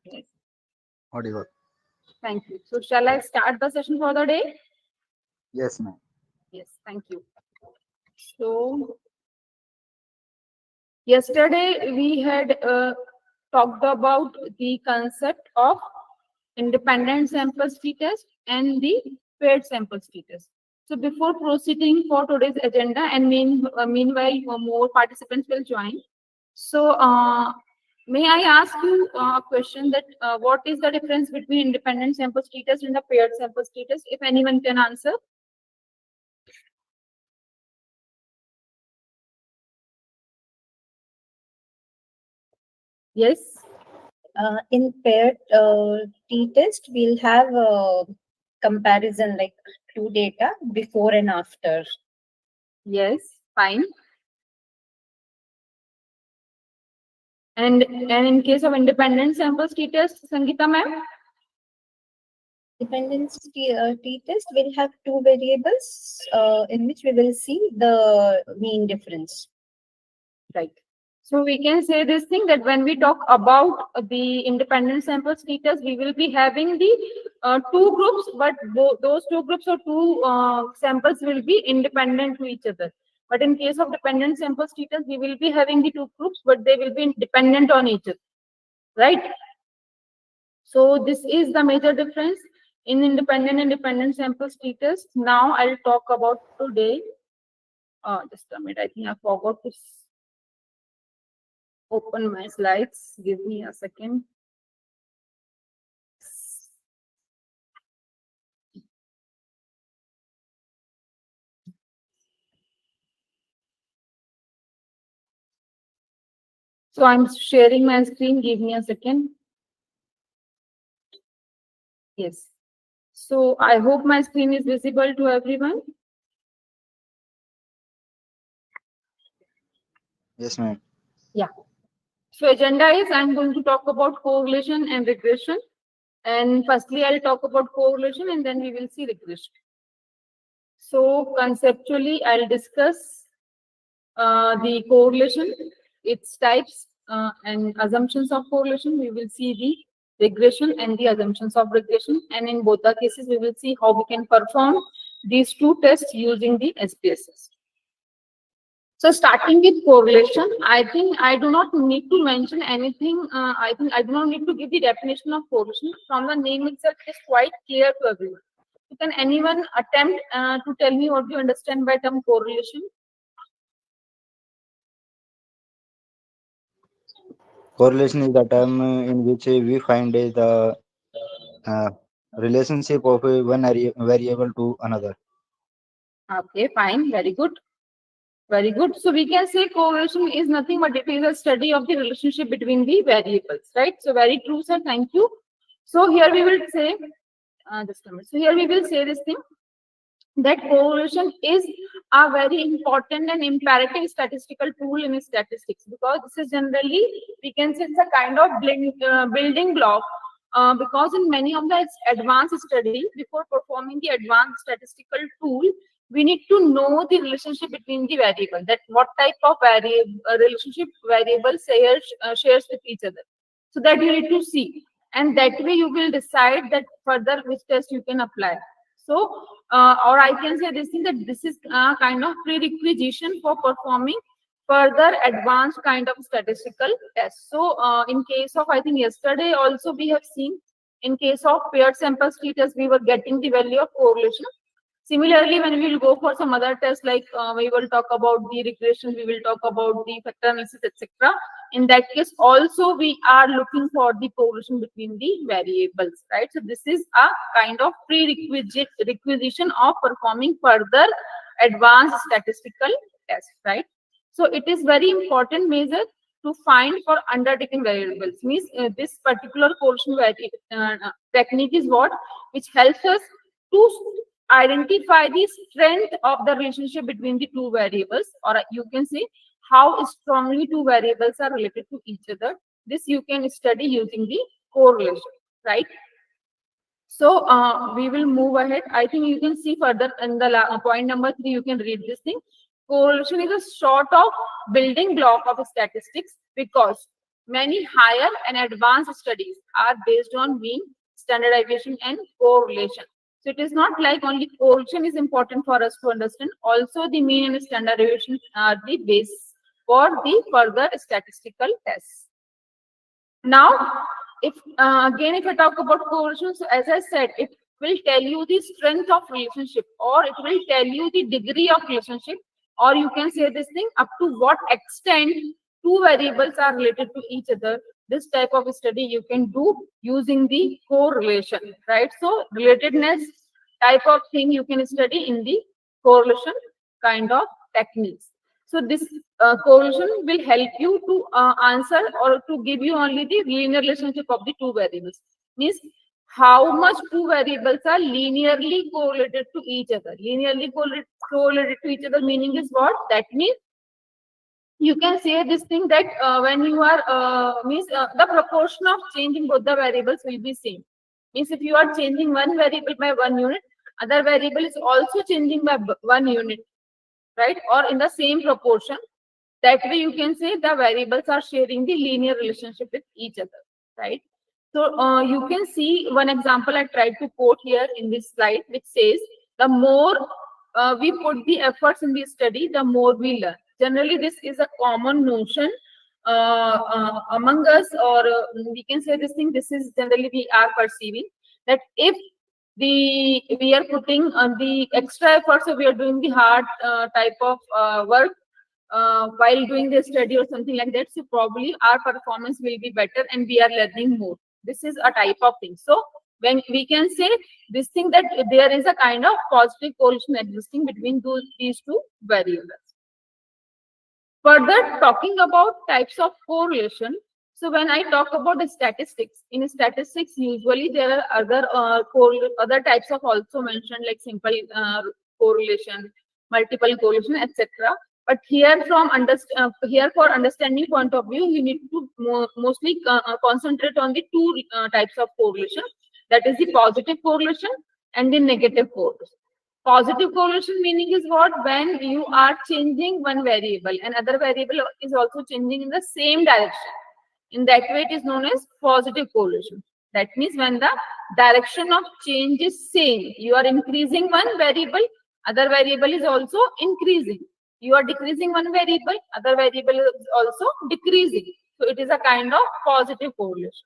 Yes. Audible. Thank you. So shall I start the session for the day? Yes, ma'am. Yes, thank you. So yesterday we had talked about the concept of independent sample t-test and the paired sample t-test. So before proceeding for today's agenda, and meanwhile more participants will join. So may I ask you a question that what is the difference between independent sample t-test and the paired sample t-test? If anyone can answer. Yes. In paired t-test, we'll have a comparison like two data before and after. Yes. Fine. And in case of independent sample t-test, Sangeeta ma'am. Independence t-test will have two variables in which we will see the mean difference. Right. So we can say this thing that when we talk about the independent sample t-test, we will be having the two groups, but those two groups or two samples will be independent to each other. But in case of dependent sample t-test, we will be having the two groups, but they will be dependent on each other. Right. So this is the major difference in independent and dependent sample t-test. Now I'll talk about today. Just a minute. I think I forgot to open my slides. Give me a second. So I'm sharing my screen. Give me a second. Yes. So I hope my screen is visible to everyone. Yes, ma'am. Yeah. So agenda is I'm going to talk about correlation and regression. And firstly, I'll talk about correlation and then we will see regression. So conceptually, I'll discuss the correlation, its types and assumptions of correlation. We will see the regression and the assumptions of regression. And in both the cases, we will see how we can perform these two tests using the SPSS. So starting with correlation, I think I do not need to mention anything. I think I do not need to give the definition of correlation. From the name itself, it is quite clear to everyone. So can anyone attempt to tell me what you understand by term correlation? Correlation is the term in which we find the uh, relationship of one variable to another. Okay, fine, very good. Very good. So we can say correlation is nothing but it is a study of the relationship between the variables, right? So very true, sir. Thank you. So here we will say, just a minute. So here we will say this thing that correlation is a very important and imperative statistical tool in statistics because this is generally we can say it's a kind of building block because in many of the advanced study before performing the advanced statistical tool we need to know the relationship between the variable that what type of relationship variable shares with each other so that you need to see and that way you will decide that further which test you can apply so or I can say this thing that this is a kind of prerequisition for performing further advanced kind of statistical tests. So in case of I think yesterday also we have seen in case of paired sample t-test we were getting the value of correlation. Similarly, when we will go for some other tests like we will talk about the regression, we will talk about the factor analysis, etc. In that case, also we are looking for the correlation between the variables, right? So this is a kind of requisition of performing further advanced statistical tests, right? So it is very important measure to find for undertaken variables. Means this particular correlation technique is what which helps us to identify the strength of the relationship between the two variables, or you can say how strongly two variables are related to each other. This you can study using the correlation, right? So we will move ahead. I think you can see further in the point number 3, you can read this thing. Correlation is a sort of building block of statistics because Many higher and advanced studies are based on mean, standardization, and correlation. So it is not like only correlation is important for us to understand. Also, the mean and standardization are the base for the further statistical tests. Now, if again, if I talk about correlation, so as I said, it will tell you the strength of relationship, or it will tell you the degree of relationship, or you can say this thing up to what extent two variables are related to each other. This type of study you can do using the correlation, right? So relatedness type of thing you can study in the correlation kind of techniques. So this correlation will help you to answer or to give you only the linear relationship of the two variables. Means how much two variables are linearly correlated to each other. Linearly correlated to each other meaning is what? That means you can say this thing that when you are the proportion of change in both the variables will be same. Means if you are changing one variable by 1 unit, other variable is also changing by 1 unit, right? Or in the same proportion. That way you can say the variables are sharing the linear relationship with each other, right? So you can see one example I tried to quote here in this slide, which says the more we put the efforts in the study, the more we learn. Generally, this is a common notion among us, or we can say this thing. This is generally we are perceiving that if we are putting the extra efforts, so we are doing the hard type of work while doing the study or something like that, so probably our performance will be better and we are learning more. This is a type of thing. So when we can say this thing that there is a kind of positive correlation existing between these two variables. Further, talking about types of correlation. So when I talk about the statistics, in statistics usually there are other types of also mentioned, like simple correlation, multiple correlation, etc. But here here for understanding point of view, you need to mostly concentrate on the two types of correlation. That is the positive correlation and the negative correlation. Positive correlation meaning is what? When you are changing one variable and other variable is also changing in the same direction. In that way, it is known as positive correlation. That means when the direction of change is same, you are increasing one variable, other variable is also increasing. You are decreasing one variable, other variable is also decreasing. So it is a kind of positive correlation.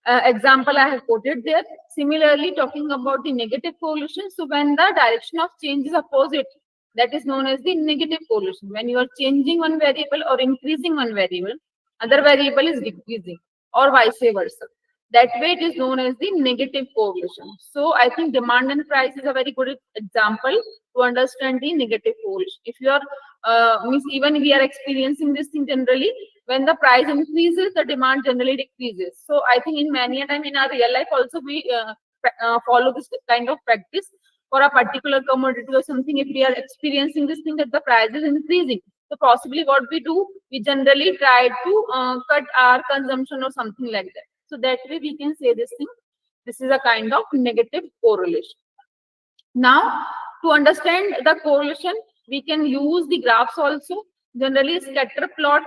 Example I have quoted there. Similarly, talking about the negative correlation. So when the direction of change is opposite, that is known as the negative correlation. When you are changing one variable or increasing one variable, other variable is decreasing, or vice versa. That way it is known as the negative correlation. So I think demand and price is a very good example to understand the negative correlation. If you are means even we are experiencing this thing generally, when the price increases, the demand generally decreases. So I think in many a time in our real life also we follow this kind of practice for a particular commodity or something. If we are experiencing this thing that the price is increasing, so possibly what we do, we generally try to cut our consumption or something like that. So that way we can say this thing. This is a kind of negative correlation. Now, to understand the correlation, we can use the graphs also. Generally, scatter plot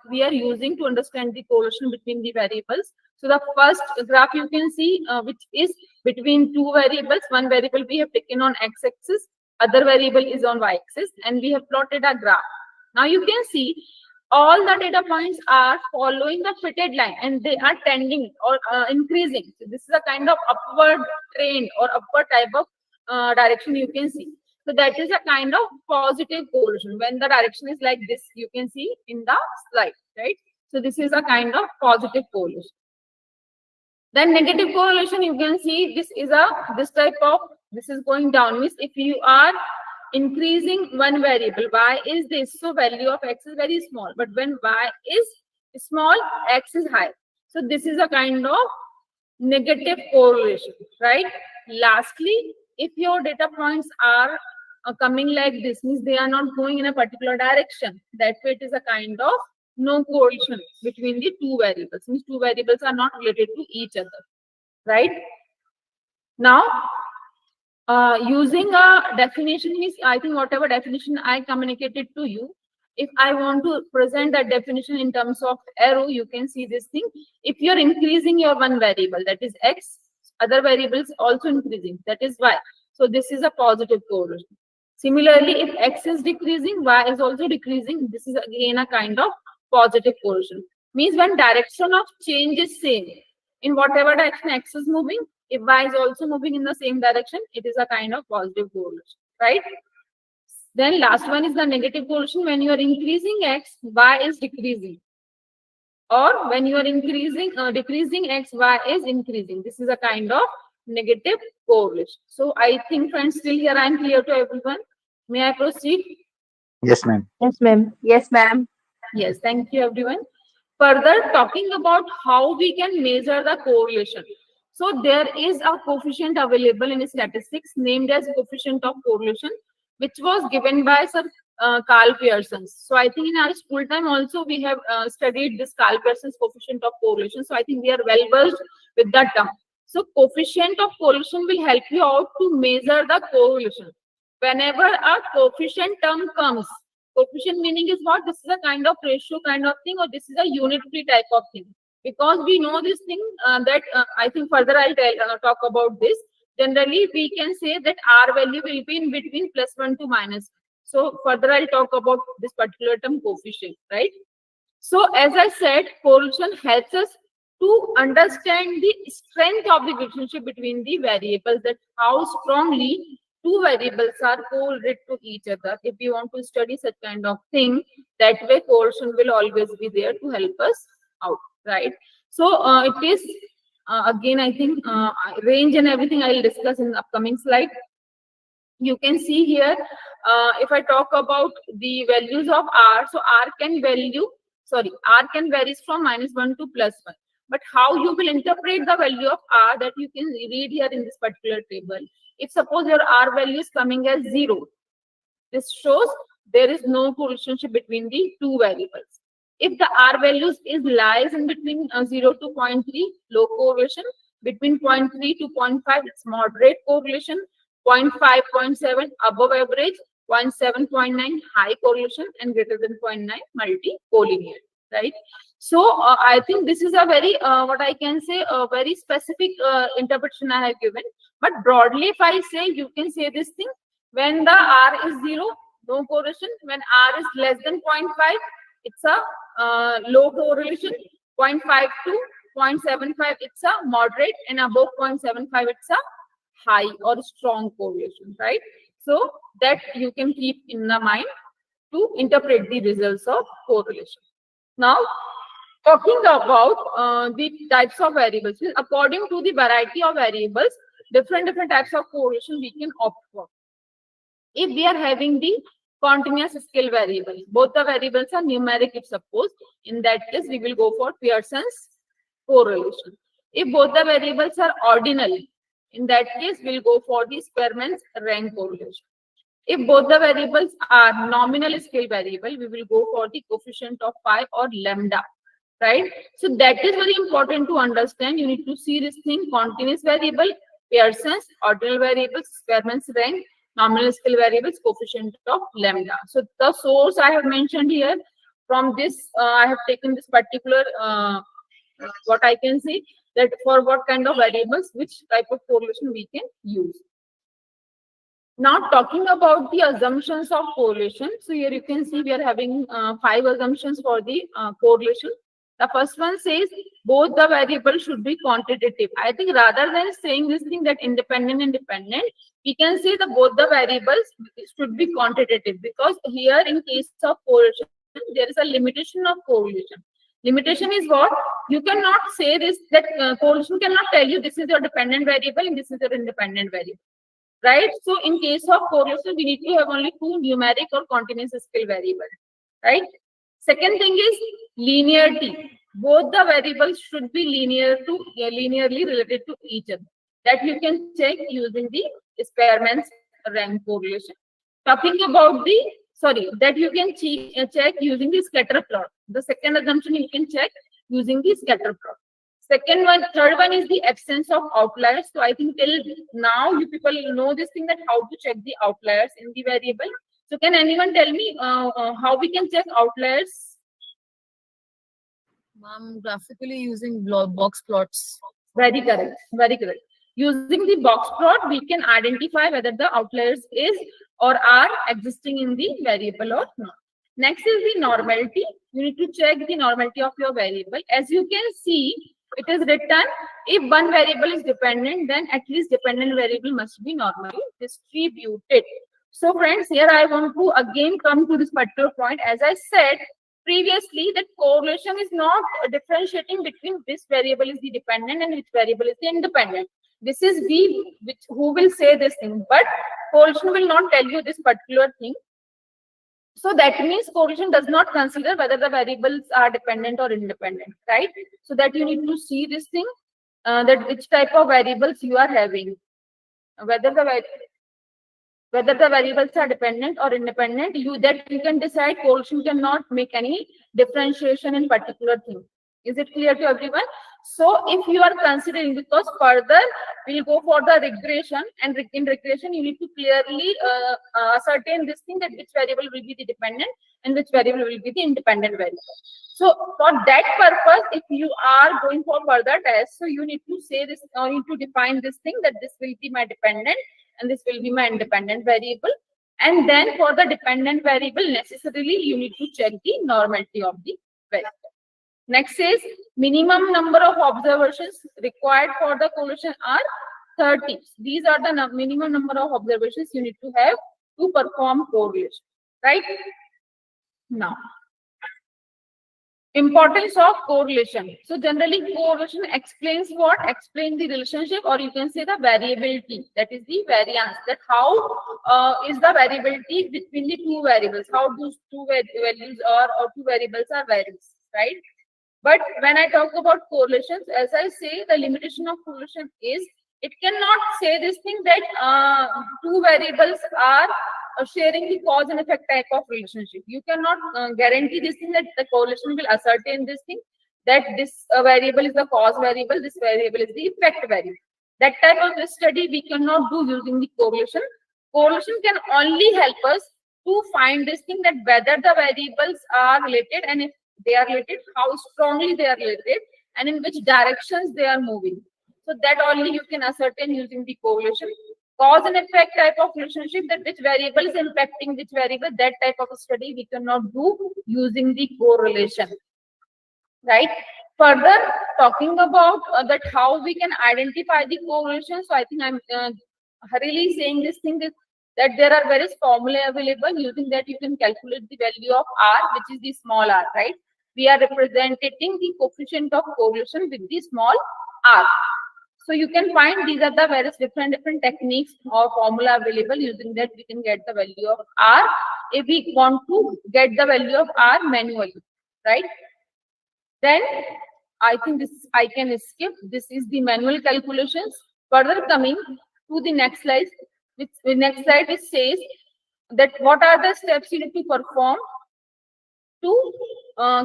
we are using to understand the correlation between the variables. So the first graph you can see, which is between two variables. One variable we have taken on x-axis, other variable is on y-axis, and we have plotted a graph. Now you can see all the data points are following the fitted line and they are tending or increasing. So this is a kind of upward trend or upward type of direction you can see. So that is a kind of positive correlation. When the direction is like this, you can see in the slide, right? So this is a kind of positive correlation. Then negative correlation, you can see this is this is going down. Means if you are increasing one variable, y is this, so value of x is very small. But when y is small, x is high. So this is a kind of negative correlation, right? Lastly, if your data points are coming like this, means they are not going in a particular direction, that way it is a kind of no correlation between the two variables. Means two variables are not related to each other, right? Now, using a definition, means I think whatever definition I communicated to you, If I want to present that definition in terms of arrow, you can see this thing. If you're increasing your one variable, that is x, other variables also increasing, that is y. So this is a positive correlation. Similarly, if x is decreasing, y is also decreasing. This is again a kind of positive correlation. Means when direction of change is same, in whatever direction x is moving, if y is also moving in the same direction, it is a kind of positive correlation, right? Then last one is the negative correlation. When you are increasing x, y is decreasing. Or when you are decreasing x, y is increasing. This is a kind of negative correlation. So I think, friends, still here I am clear to everyone. May I proceed? Yes, ma'am. Yes, ma'am. Yes, ma'am. Yes, thank you, everyone. Further, talking about how we can measure the correlation. So there is a coefficient available in statistics named as coefficient of correlation, which was given by Sir Carl Pearson. So I think in our school time also we have studied this Carl Pearson's coefficient of correlation. So I think we are well versed with that term. So coefficient of correlation will help you out to measure the correlation. Whenever a coefficient term comes, coefficient meaning is what? This is a kind of ratio kind of thing, or this is a unitary type of thing. Because we know this thing that I think further I'll talk about this. Generally, we can say that R value will be in between +1 to -1. So further I'll talk about this particular term coefficient, right? So as I said, correlation helps us to understand the strength of the relationship between the variables, that how strongly two variables are correlated to each other. If you want to study such kind of thing, that way correlation will always be there to help us out, right? So it is again, I think range and everything I'll discuss in the upcoming slide. You can see here, if I talk about the values of R, so R can varies from -1 to +1. But how you will interpret the value of R, that you can read here in this particular table. If suppose your R value is coming as 0, this shows there is no relationship between the two variables. If the R values lies in between 0 to 0.3, low correlation. Between 0.3 to 0.5, it's moderate correlation. 0.5, 0.7, above average. 0.7, 0.9, high correlation, and greater than 0.9, multi-collinear, right? So I think this is a very, what I can say, a very specific interpretation I have given. But broadly, if I say, you can say this thing, when the R is 0, no correlation. When R is less than 0.5, it's a low correlation. 0.5 to 0.75, it's a moderate, and above 0.75, it's a high or strong correlation, right? So that you can keep in the mind to interpret the results of correlation. Now, talking about the types of variables, according to the variety of variables, different types of correlation we can opt for. If we are having the continuous scale variables, both the variables are numeric, if suppose, in that case we will go for Pearson's correlation. If both the variables are ordinal, in that case we'll go for the Spearman's rank correlation. If both the variables are nominal scale variable, we will go for the coefficient of phi or lambda, right? So that is very important to understand. You need to see this thing: continuous variable, Pearson's; ordinal variables, Spearman's rank; nominal scale variables, coefficient of lambda. So the source I have mentioned here, from this I have taken this particular what I can say, that for what kind of variables, which type of correlation we can use. Now talking about the assumptions of correlation. So here you can see we are having 5 assumptions for the correlation. The first one says both the variables should be quantitative. I think rather than saying this thing that independent and dependent, we can say that both the variables should be quantitative, because here in case of correlation, there is a limitation of correlation. Limitation is what? You cannot say this, that correlation cannot tell you this is your dependent variable and this is your independent variable, right? So in case of correlation, we need to have only 2 numeric or continuous scale variables, right? Second thing is linearity. Both the variables should be linearly related to each other. That you can check using the Spearman's rank correlation. Talking about the, that you can check using the scatter plot. The second assumption you can check using the scatter plot. Third one is the absence of outliers. So I think till now you people know this thing, that how to check the outliers in the variable. So can anyone tell me how we can check outliers? Ma'am, graphically using box plots. Very correct. Very correct. Using the box plot, we can identify whether the outliers is or are existing in the variable or not. Next is the normality. You need to check the normality of your variable. As you can see, it is written, if one variable is dependent, then at least dependent variable must be normally distributed. So friends, here I want to again come to this particular point. As I said previously, that correlation is not differentiating between which variable is the dependent and which variable is the independent. This is we who will say this thing, but correlation will not tell you this particular thing. So that means correlation does not consider whether the variables are dependent or independent, right? So that you need to see this thing, that which type of variables you are having, whether the variables are dependent or independent, you can decide. Correlation cannot make any differentiation in particular thing. Is it clear to everyone? So if you are considering, because further we'll go for the regression, and in regression you need to clearly ascertain this thing, that which variable will be the dependent and which variable will be the independent variable. So for that purpose, if you are going for further tests, so you need to say this, or you need to define this thing, that this will be my dependent and this will be my independent variable. And then for the dependent variable, necessarily you need to check the normality of the variable. Next is minimum number of observations required for the correlation are 30. These are the minimum number of observations you need to have to perform correlation, right? Now, importance of correlation. So generally correlation explains what? Explain the relationship, or you can say the variability, that is the variance, that how is the variability between the two variables, how those two values are, or two variables are varies, right? But when I talk about correlations, as I say, the limitation of correlation is it cannot say this thing that two variables are sharing the cause and effect type of relationship. You cannot guarantee this thing, that the correlation will ascertain this thing, that this variable is the cause variable, this variable is the effect variable. That type of study we cannot do using the correlation. Correlation can only help us to find this thing, that whether the variables are related, and if they are related, how strongly they are related, and in which directions they are moving. So that only you can ascertain using the correlation. Cause and effect type of relationship, that which variable is impacting which variable, that type of a study we cannot do using the correlation, right? Further, talking about that how we can identify the correlation. So I think I'm hurriedly saying this thing, that there are various formula available. Using that you can calculate the value of R, which is the small r, right? We are representing the coefficient of correlation with the small r. So you can find these are the various different techniques or formula available. Using that we can get the value of R if we want to get the value of R manually, right? Then I think this I can skip. This is the manual calculations. Further coming to the next slide, which the next slide it says that what are the steps you need to perform to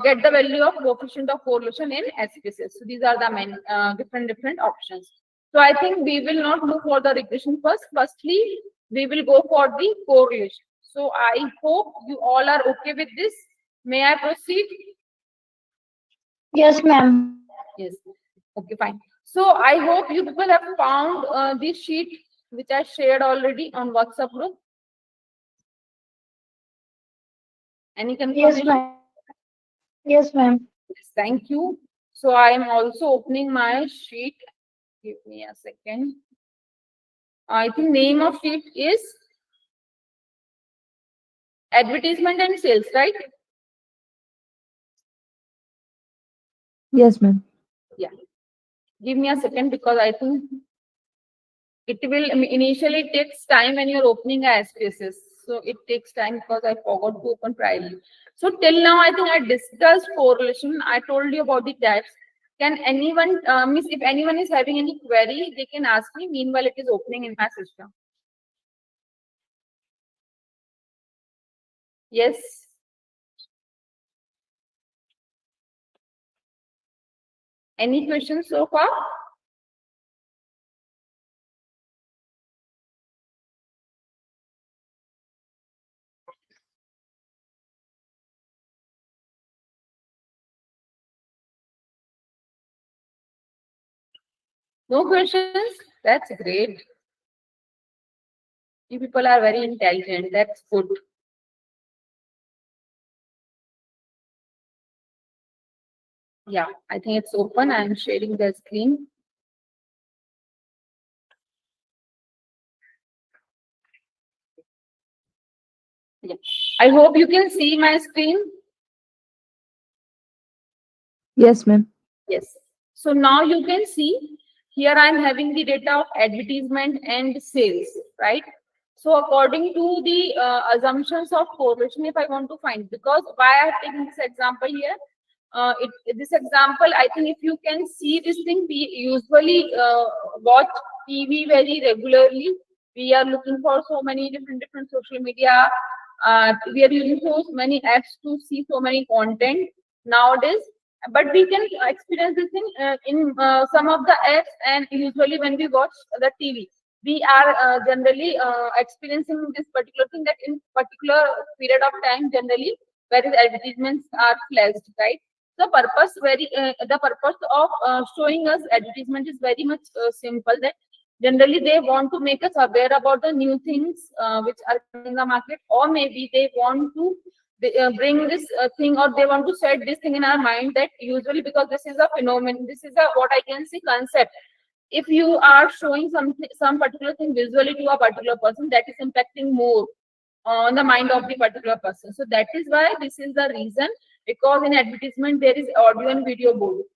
get the value of coefficient of correlation in SPSS. So these are the main different options. So I think we will not move for the regression first. Firstly, we will go for the correlation. So I hope you all are okay with this. May I proceed? Yes, ma'am. Yes. Okay, fine. So I hope you people have found this sheet which I shared already on WhatsApp group. Any confirmation? Yes, ma'am. Yes, ma'am. Yes, thank you. So I am also opening my sheet. Give me a second. I think name of sheet is advertisement and sales, right? Yes, ma'am. Yeah. Give me a second, because I think it will initially it takes time when you're opening a SPSS. So it takes time because I forgot to open priorly. So till now, I think I discussed correlation. I told you about the types. Can anyone, miss, if anyone is having any query, they can ask me. Meanwhile, it is opening in my system. Yes. Any questions so far? No questions? That's great. You people are very intelligent. That's good. Yeah, I think it's open. I'm sharing the screen. Yeah. I hope you can see my screen. Yes, ma'am. Yes. So now you can see here I'm having the data of advertisement and sales, right? So according to the assumptions of correlation, if I want to find, because why I have taken this example here, this example, I think if you can see this thing, we usually watch TV very regularly. We are looking for so many different social media. We are using so many apps to see so many content nowadays. But we can experience this in some of the apps, and usually when we watch the TV, we are generally experiencing this particular thing that in particular period of time, generally, where the advertisements are flashed, right? The purpose of showing us advertisement is very much simple. That generally they want to make us aware about the new things which are coming in the market, or maybe they want to bring this thing, or they want to set this thing in our mind that usually, because this is a phenomenon, this is a what I can say concept. If you are showing some particular thing visually to a particular person, that is impacting more on the mind of the particular person. So that is why this is the reason, because in advertisement there is audio and video both,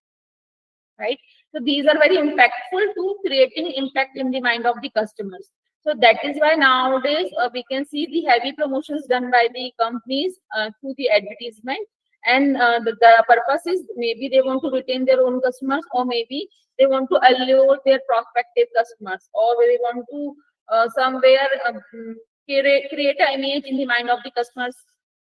right? So these are very impactful to creating impact in the mind of the customers. So that is why nowadays we can see the heavy promotions done by the companies through the advertisement. And the purpose is maybe they want to retain their own customers, or maybe they want to allure their prospective customers, or they want to somewhere create an image in the mind of the customers.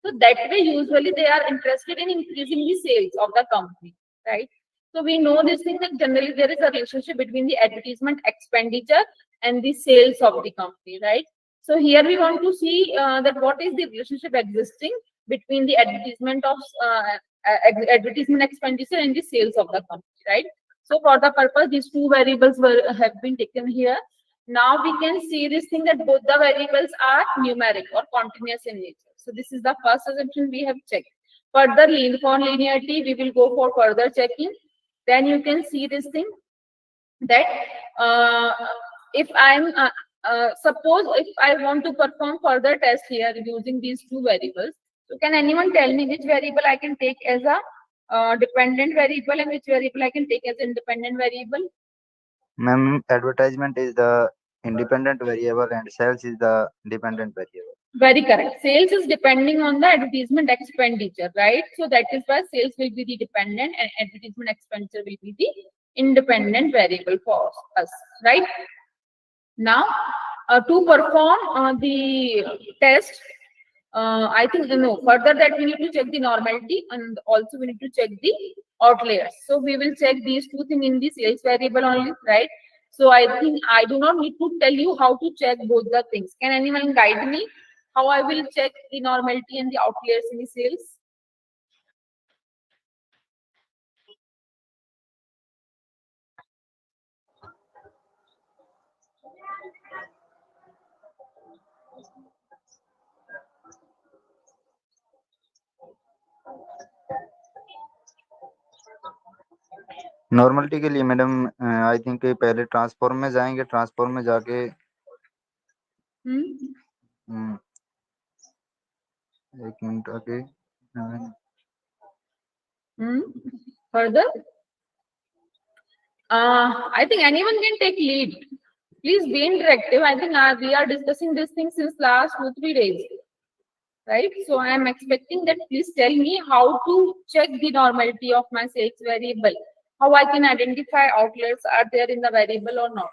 So that way, usually they are interested in increasing the sales of the company, right? So we know this thing that generally there is a relationship between the advertisement expenditure and the sales of the company, right? So here we want to see that what is the relationship existing between the advertisement expenditure and the sales of the company, right? So for the purpose, these two variables have been taken here. Now we can see this thing that both the variables are numeric or continuous in nature. So this is the first assumption we have checked. Further, for linearity, we will go for further checking. Then you can see this thing that if I'm suppose if I want to perform further test here using these two variables, so can anyone tell me which variable I can take as a dependent variable and which variable I can take as independent variable? Ma'am, advertisement is the independent variable and sales is the dependent variable. Very correct. Sales is depending on the advertisement expenditure, right? So that is why sales will be the dependent and advertisement expenditure will be the independent variable for us, right? Now, to perform the test, I think no. Further that we need to check the normality, and also we need to check the outliers. So we will check these two things in the sales variable only, right? So I think I do not need to tell you how to check both the things. Can anyone guide me how I will check the normality and the outliers in the sales? Normality के लिए madam I think पहले transform में जाएंगे, transform में जाके एक minute आगे Further, I think anyone can take lead. Please be interactive. I think we are discussing this thing since last 2-3 days, right? So I am expecting that please tell me how to check the normality of my sales variable. How I can identify outliers are there in the variable or not.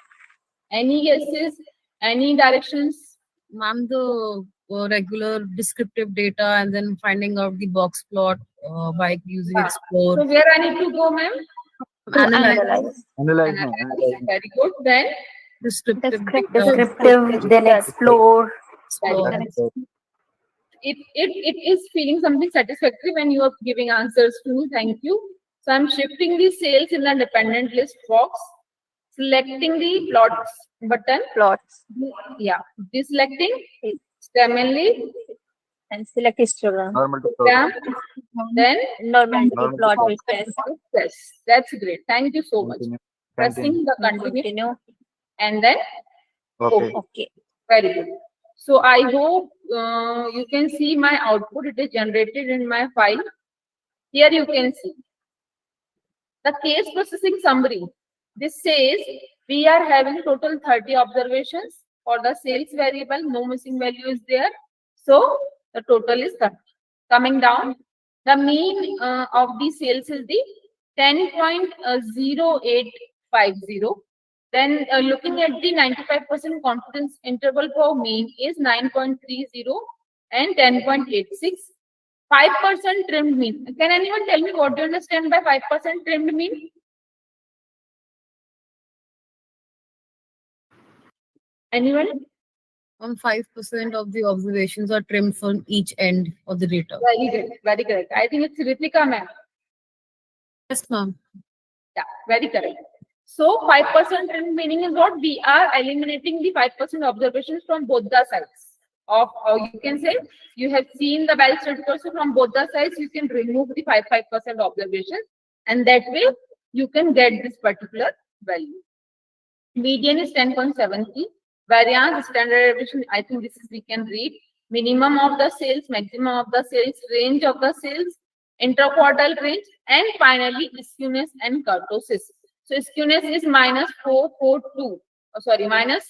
Any guesses? Any directions? Ma'am, the regular descriptive data and then finding out the box plot by using Explore. So where I need to go, ma'am? Analyze. Analyze. Very good. Then Descriptive, Descriptive, then explore. It is feeling something satisfactory when you are giving answers to me. Thank you. So I'm shifting the sales in the dependent list box. selecting the plots button, Plots. yeah, deselecting stemly And select histogram. Normal to plot. program, then Normality Normal to plot plot. will press. yes, that's great. Thank you so much. Continue. Pressing the continue Continue. and then Okay. Okay. very good. So I hope you can see my output. It is generated in my file. Here you can see the case processing summary. This says we are having total 30 observations for the sales variable. No missing value is there. So the total is 30. Coming down, the mean of the sales is the 10.0850. Then looking at the 95% confidence interval for mean is 9.30 and 10.86. 5% trimmed mean. Can anyone tell me what do you understand by 5% trimmed mean? Anyone? 5% of the observations are trimmed from each end of the data. Very good. Very correct. I think it's Ritika ma'am. Yes, ma'am. Yeah, very correct. So 5% trimmed meaning is what? We are eliminating the 5% observations from both the sides. Of you can say you have seen the bell shape curve, so from both the sides you can remove the 5% observations, and that way you can get this particular value. Median is 10.73. Variance, standard deviation, I think this is we can read. Minimum of the sales, maximum of the sales, range of the sales, interquartile range, and finally skewness and kurtosis. So skewness is minus 442. Oh, sorry, minus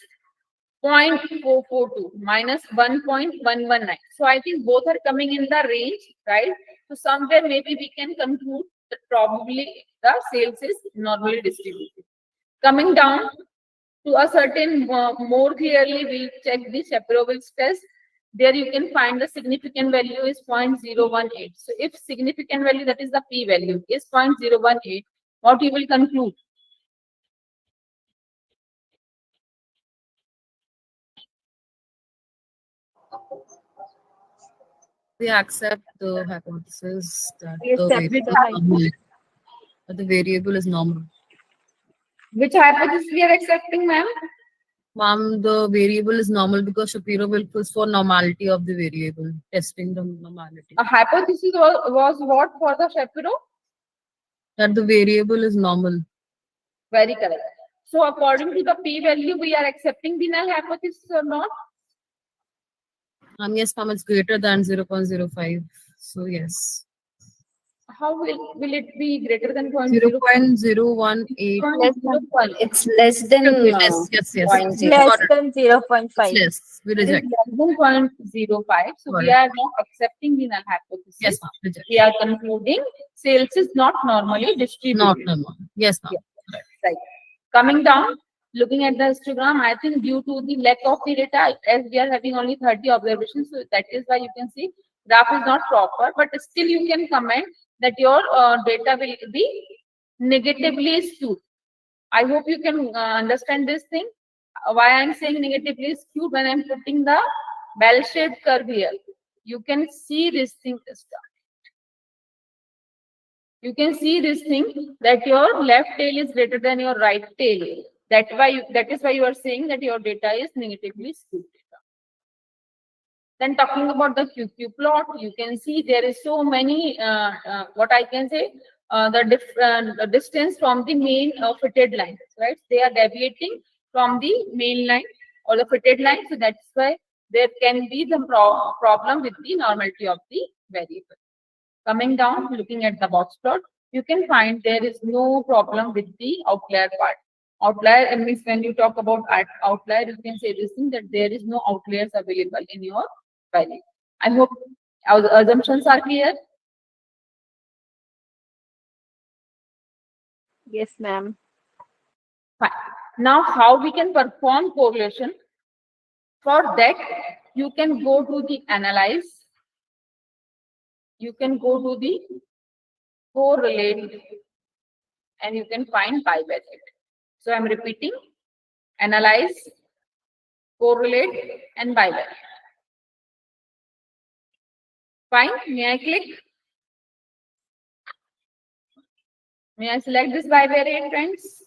0.442, minus 1.119. So I think both are coming in the range, right? So somewhere maybe we can conclude that probably the sales is normally distributed. Coming down to a certain more clearly, we'll check the Shapirovich's test. There you can find the significant value is 0.018. So if significant value, that is the p value, is 0.018, what you will conclude? We accept the hypothesis that We the accept variable the is normal. That the variable is normal. Which hypothesis we are accepting, ma'am? Ma'am, the variable is normal because Shapiro will push for normality of the variable, testing the normality. A hypothesis was what for the Shapiro? That the variable is normal. Very correct. So according to the p value, we are accepting the null hypothesis or not? Yes, ma'am, it's greater than 0.05. So yes. How will it be greater than 0.018. It's less than Yes, yes, yes. point zero. less Got it. than 0.5. It's less. We It is reject. less than 0.05. So we Got are not accepting the null hypothesis. Yes, ma'am. Reject. We are concluding sales is not normally distributed. Not normal. Yes, ma'am. Yeah. Right. Coming down, looking at the histogram, I think due to the lack of the data, as we are having only 30 observations, so that is why you can see graph is not proper, but still you can comment that your data will be negatively skewed. I hope you can understand this thing. Why I'm saying negatively skewed when I'm putting the bell-shaped curve here. You can see this thing. You can see this thing that your left tail is greater than your right tail. That is why you are saying that your data is negatively skewed. Then talking about the QQ plot, you can see there is so many, what I can say, the distance from the main fitted lines, right? They are deviating from the main line or the fitted line. So that's why there can be the problem with the normality of the variable. Coming down, looking at the box plot, you can find there is no problem with the outlier part. Outlier means when you talk about outlier, you can say this thing that there is no outliers available in your value. I hope our assumptions are clear. Yes, ma'am. Fine. Now, how we can perform correlation? For that, you can go to the analyze. You can go to the correlate, and you can find bivariate. So I'm repeating: analyze, correlate, and bivariate. Fine. May I click? May I select this bivariate, friends?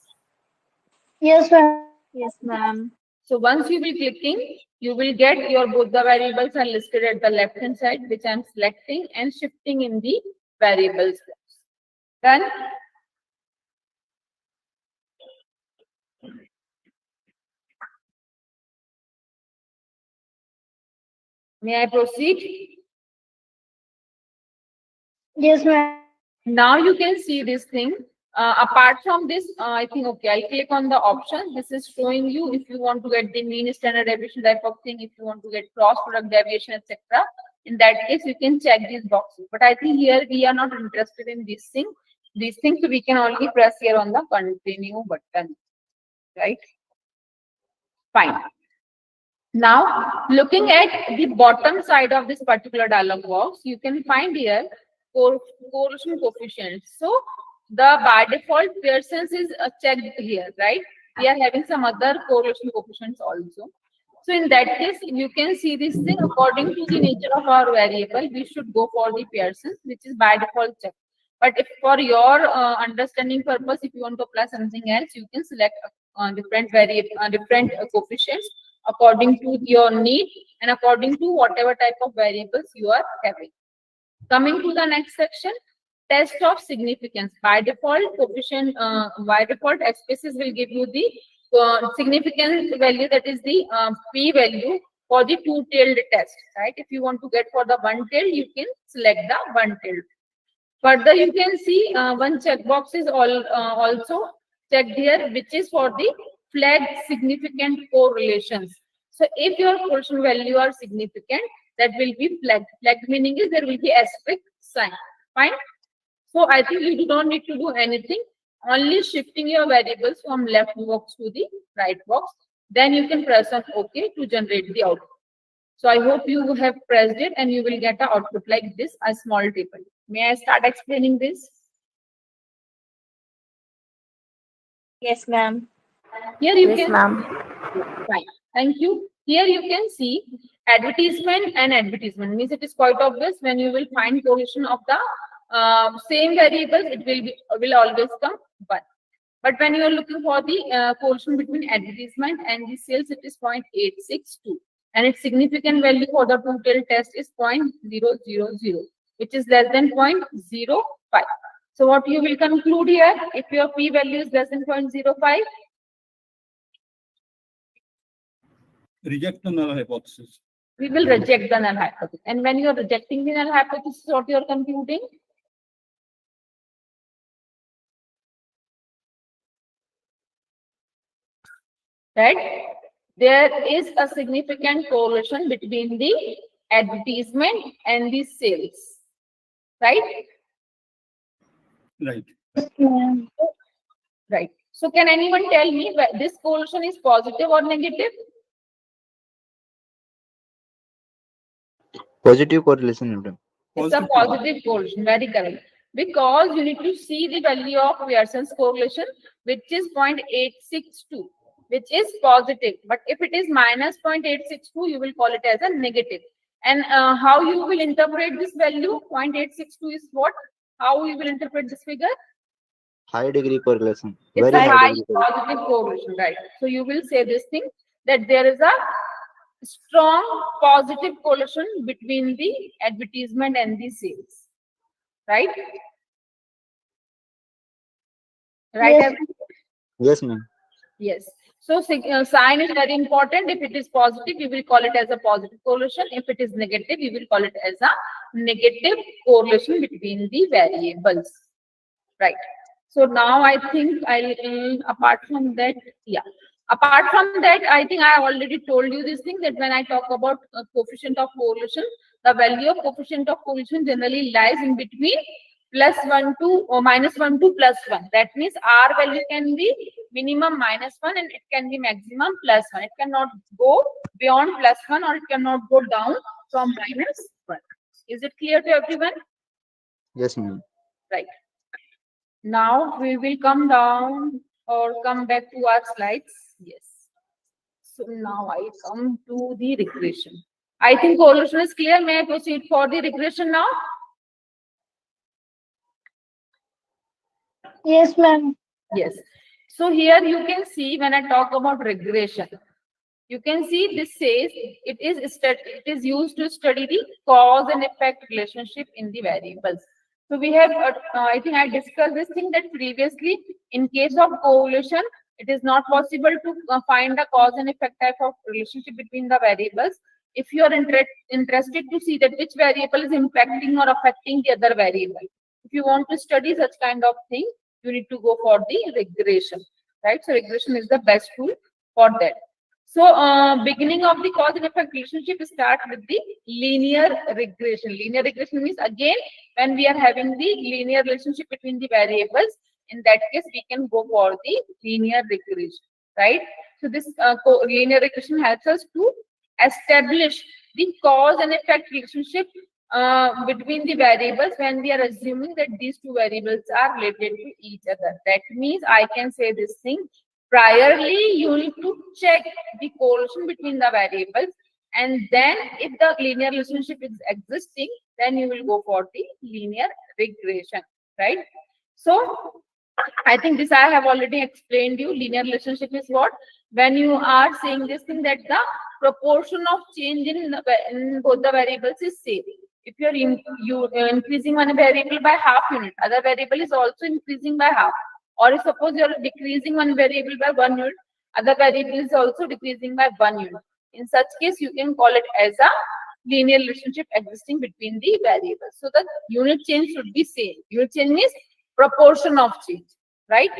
Yes, ma'am. Yes, ma'am. So once you will clicking, you will get your both the variables are listed at the left hand side, which I'm selecting and shifting in the variables box. Done. May I proceed? Yes, ma'am. Now you can see this thing. Apart from this, I think, okay, I'll click on the option. This is showing you if you want to get the mean standard deviation type of thing, if you want to get cross product deviation, etc. In that case, you can check these boxes. But I think here we are not interested in this thing. These things, so we can only press here on the continue button, right? Fine. Now, looking at the bottom side of this particular dialog box, you can find here correlation coefficients. So, the by default Pearson's is checked here, right? We are having some other correlation coefficients also. So, in that case, you can see this thing according to the nature of our variable, we should go for the Pearson's, which is by default check. But if for your understanding purpose, if you want to apply something else, you can select different variable, different coefficients according to your need and according to whatever type of variables you are having. Coming to the next section, test of significance. By default, coefficient, by default, SPSS will give you the significance value, that is the p value for the two-tailed test, right? If you want to get for the one-tailed, you can select the one-tailed. Further, you can see one checkbox is also checked here, which is for the flagged significant correlations. So if your correlation value are significant, that will be flagged. Flagged meaning is there will be asterisk sign. Fine. So I think you do not need to do anything. Only shifting your variables from left box to the right box. Then you can press on OK to generate the output. So I hope you have pressed it and you will get an output like this, a small table. May I start explaining this? Yes, ma'am. Here you Yes, can. ma'am. Fine. Thank you. Here you can see advertisement and advertisement. Means it is quite obvious when you will find correlation of the same variables, it will always come 1. But when you are looking for the correlation between advertisement and the sales, it is 0.862. And its significant value for the two-tailed test is 0.000, which is less than 0.05. So what you will conclude here, if your p value is less than 0.05, reject the null hypothesis. we will reject the null hypothesis. And when you are rejecting the null hypothesis, what you are concluding? Right? There is a significant correlation between the advertisement and the sales. Right? Right. Yes, ma'am. Right. So can anyone tell me whether this correlation is positive or negative? Positive correlation, madam. It's a positive correlation, very correct. Because you need to see the value of Pearson's correlation, which is 0.862, which is positive. But if it is minus 0.862, you will call it as a negative. And how you will interpret this value? 0.862 is what? How you will interpret this figure? High degree correlation. It's Very a high high degree correlation. positive correlation, right? So you will say this thing that there is a strong positive correlation between the advertisement and the sales, right? Right? Yes. Everyone? Yes, ma'am. Yes. So sign is very important. If it is positive, you will call it as a positive correlation. If it is negative, you will call it as a negative correlation between the variables, right? So now I think I'll, apart from that, yeah. Apart from that, I think I already told you this thing that when I talk about coefficient of correlation, the value of coefficient of correlation generally lies in between +1 to or -1 to +1. That means R value can be minimum -1 and it can be maximum +1. It cannot go beyond +1 or it cannot go down from -1. Is it clear to everyone? Yes, ma'am. Right. Now we will come down or come back to our slides. Yes. So now I come to the regression. I think correlation is clear. May I proceed for the regression now? Yes, ma'am. Yes. So here you can see when I talk about regression, you can see this says it is used to study the cause and effect relationship in the variables. So we have, I think I discussed this thing that previously in case of correlation, it is not possible to find a cause and effect type of relationship between the variables. If you are interested to see that which variable is impacting or affecting the other variable, if you want to study such kind of thing, you need to go for the regression, right? So regression is the best tool for that. So beginning of the cause and effect relationship start with the linear regression. Linear regression means again when we are having the linear relationship between the variables, in that case we can go for the linear regression, right? So this linear regression helps us to establish the cause and effect relationship between the variables when we are assuming that these two variables are related to each other. That means I can say this thing. Priorly, you need to check the correlation between the variables, and then if the linear relationship is existing, then you will go for the linear regression, right? So I think this I have already explained you. Linear relationship is what? When you are saying this thing that the proportion of change in both the variables is same. If you are increasing one variable by half unit, other variable is also increasing by half. Or if suppose you are decreasing one variable by 1 unit, other variable is also decreasing by 1 unit. In such case, you can call it as a linear relationship existing between the variables. So the unit change should be same. Unit change means proportion of change, right?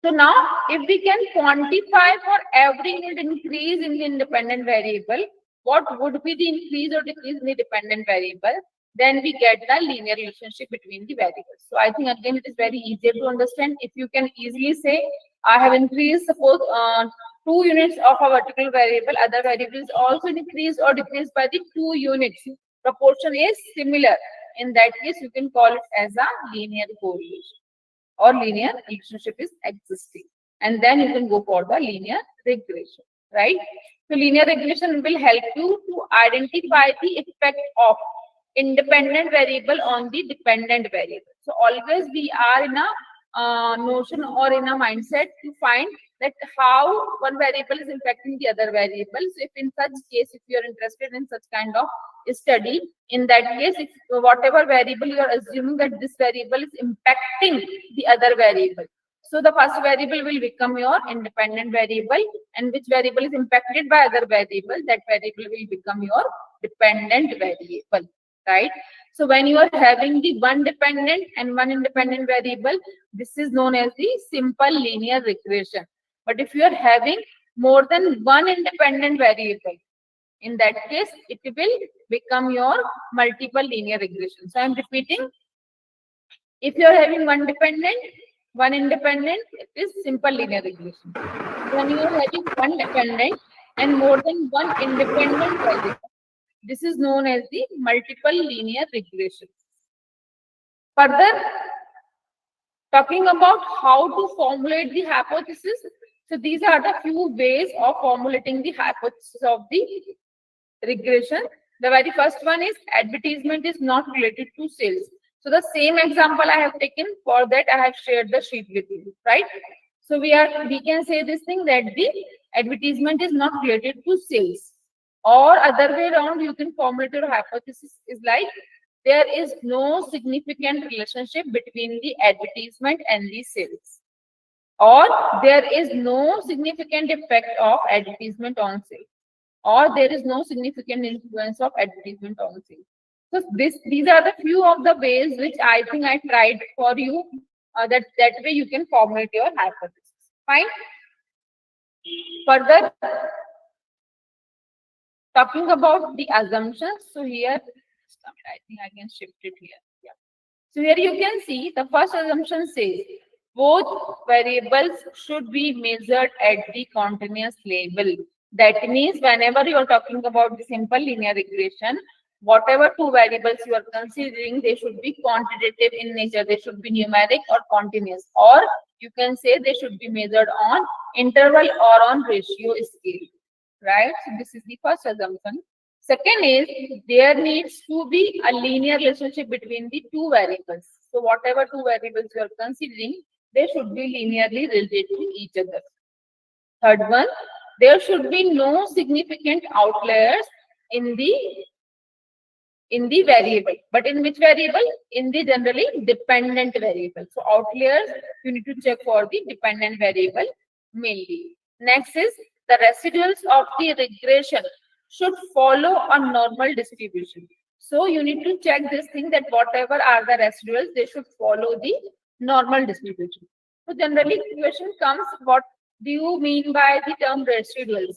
So now, if we can quantify for every unit increase in the independent variable, what would be the increase or decrease in the dependent variable? Then we get the linear relationship between the variables. So I think again it is very easier to understand. If you can easily say, I have increased suppose 2 units of a vertical variable, other variable is also increased or decreased by the 2 units. Proportion is similar. In that case, you can call it as a linear correlation or linear relationship is existing. And then you can go for the linear regression, right? So linear regression will help you to identify the effect of independent variable on the dependent variable. So always we are in a notion or in a mindset to find that how one variable is impacting the other variables. If in such case, if you are interested in such kind of study, in that case, if whatever variable you are assuming that this variable is impacting the other variable, so the first variable will become your independent variable, and which variable is impacted by other variable, that variable will become your dependent variable, right? So when you are having the one dependent and one independent variable, this is known as the simple linear regression. But if you are having more than one independent variable, in that case, it will become your multiple linear regression. So I am repeating, if you are having one dependent, one independent, it is simple linear regression. When you are having one dependent and more than one independent variable, this is known as the multiple linear regression. Further, talking about how to formulate the hypothesis. So these are the few ways of formulating the hypothesis of the regression. The very first one is advertisement is not related to sales. So the same example I have taken, for that I have shared the sheet with you, right? So we can say this thing that the advertisement is not related to sales. Or other way around, you can formulate your hypothesis is like there is no significant relationship between the advertisement and the sales. Or there is no significant effect of advertisement on sales. Or there is no significant influence of advertisement on sales. So these are the few of the ways which I think I tried for you. That way you can formulate your hypothesis. Fine. Further, talking about the assumptions. So here, I think I can shift it here. Yeah. So here you can see the first assumption says both variables should be measured at the continuous level. That means whenever you are talking about the simple linear regression, whatever two variables you are considering, they should be quantitative in nature. They should be numeric or continuous, or you can say they should be measured on interval or on ratio scale, right? So this is the first assumption. Second is there needs to be a linear relationship between the two variables. So whatever two variables you are considering, they should be linearly related to each other. Third one, there should be no significant outliers in the variable. But in which variable? In the generally dependent variable. So outliers, you need to check for the dependent variable mainly. Next is the residuals of the regression should follow a normal distribution. So you need to check this thing that whatever are the residuals, they should follow the normal distribution. So generally question comes, what do you mean by the term residuals?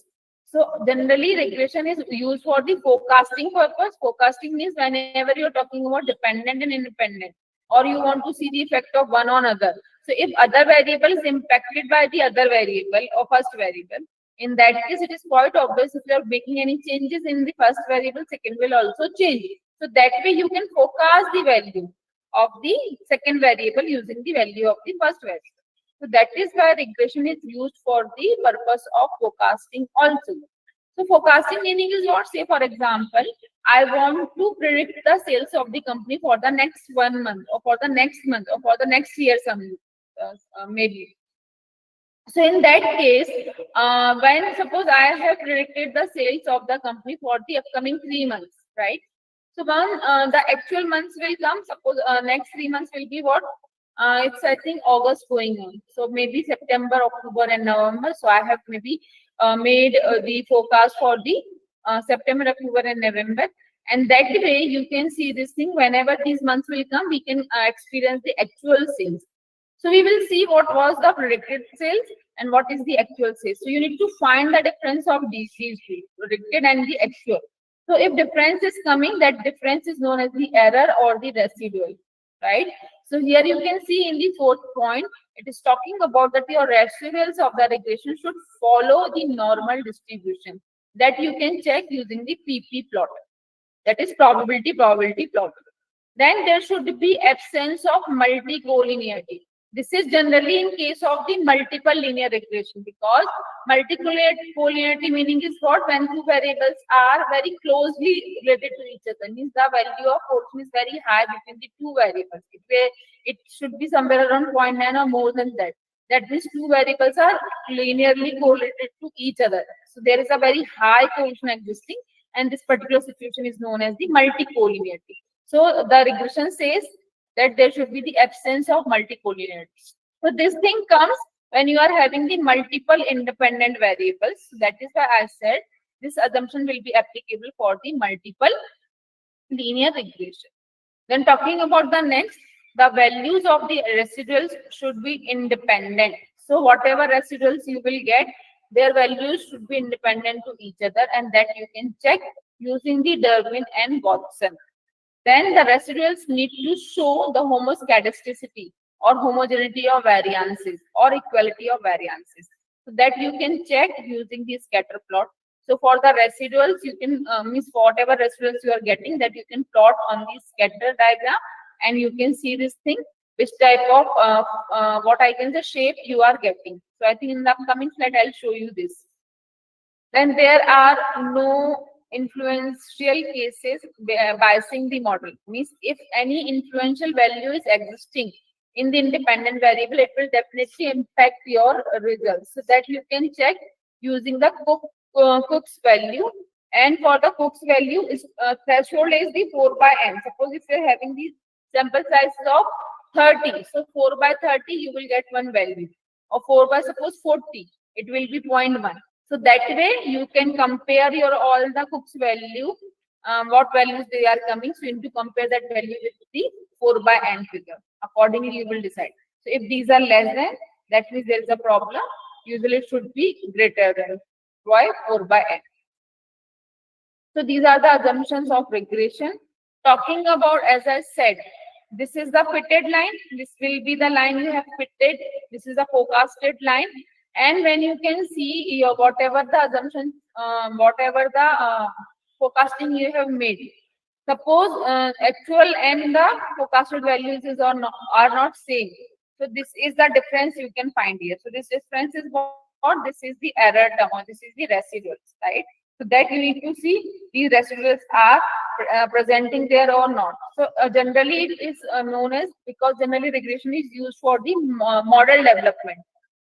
So generally regression is used for the forecasting purpose. Forecasting means whenever you're talking about dependent and independent, or you want to see the effect of one on other. So if other variable is impacted by the other variable or first variable, in that case it is quite obvious if you are making any changes in the first variable, second will also change. So that way you can forecast the value of the second variable using the value of the first variable. So that is why regression is used for the purpose of forecasting also. So forecasting meaning is what? Say for example, I want to predict the sales of the company for the next 1 month or for the next month or for the next year, maybe. So in that case, when suppose I have predicted the sales of the company for the upcoming 3 months, right? So when the actual months will come, suppose next 3 months will be what? It's I think August going on. So maybe September, October, and November. So I have maybe made the forecast for the September, October, and November. And that way you can see this thing. Whenever these months will come, we can experience the actual sales. So we will see what was the predicted sales and what is the actual sales. So you need to find the difference of these two, predicted and the actual. So if difference is coming, that difference is known as the error or the residual, right? So here you can see in the fourth point, it is talking about that your residuals of the regression should follow the normal distribution that you can check using the PP plot. That is probability plot. Then there should be absence of multi-collinearity. This is generally in case of the multiple linear regression, because multi-collinearity meaning is what? When two variables are very closely related to each other, means the value of portion is very high between the two variables. It should be somewhere around 0.9 or more than that. That means two variables are linearly correlated to each other. So there is a very high correlation existing, and this particular situation is known as the multi-collinearity. So the regression says that there should be the absence of multi-collinearity. So this thing comes when you are having the multiple independent variables. That is why I said this assumption will be applicable for the multiple linear regression. Then talking about the next, the values of the residuals should be independent. So whatever residuals you will get, their values should be independent to each other, and that you can check using the Darwin and Watson. Then the residuals need to show the homoscedasticity or homogeneity of variances or equality of variances. So that you can check using the scatter plot. So for the residuals, you can miss whatever residuals you are getting, that you can plot on the scatter diagram, and you can see this thing, which type of what I can say shape you are getting. So I think in the upcoming slide I'll show you this. Then there are no influential cases biasing the model. Means if any influential value is existing in the independent variable, it will definitely impact your results. So that you can check using the Cook's value. And for the Cook's value, is threshold is the 4/n. Suppose if you're having the sample size of 30, so 4/30 you will get one value, or 4 by suppose 40, it will be 0.1. So that way you can compare your all the Cook's value, what values they are coming. So you need to compare that value with the 4/n figure. Accordingly, you will decide. So if these are less than, that means there is a problem. Usually it should be greater than 4/n. So these are the assumptions of regression. Talking about, as I said, this is the fitted line. This will be the line you have fitted. This is a forecasted line. And when you can see your whatever the assumptions, whatever the forecasting you have made. Suppose actual and the forecasted values are not same. So this is the difference you can find here. So this difference is what? This is the error term, or this is the residuals, right? So that you need to see these residuals are presenting there or not. So generally it is known as, because generally regression is used for the model development.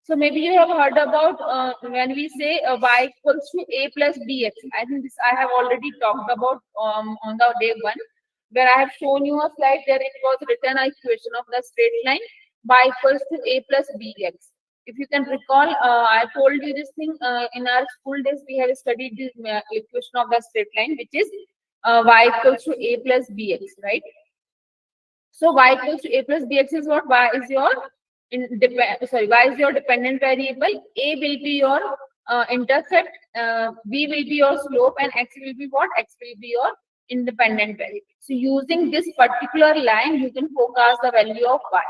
So maybe you have heard about when we say y equals to a plus bx. I think this I have already talked about on the day one, where I have shown you a slide there. It was written a equation of the straight line y equals to a plus bx. If you can recall, I told you this thing in our school days. We have studied this equation of the straight line, which is y equals to a plus bx, right? So y equals to a plus bx is what? Y is your y is your dependent variable. A will be your intercept. B will be your slope, and x will be what? X will be your independent variable. So using this particular line, you can forecast the value of y,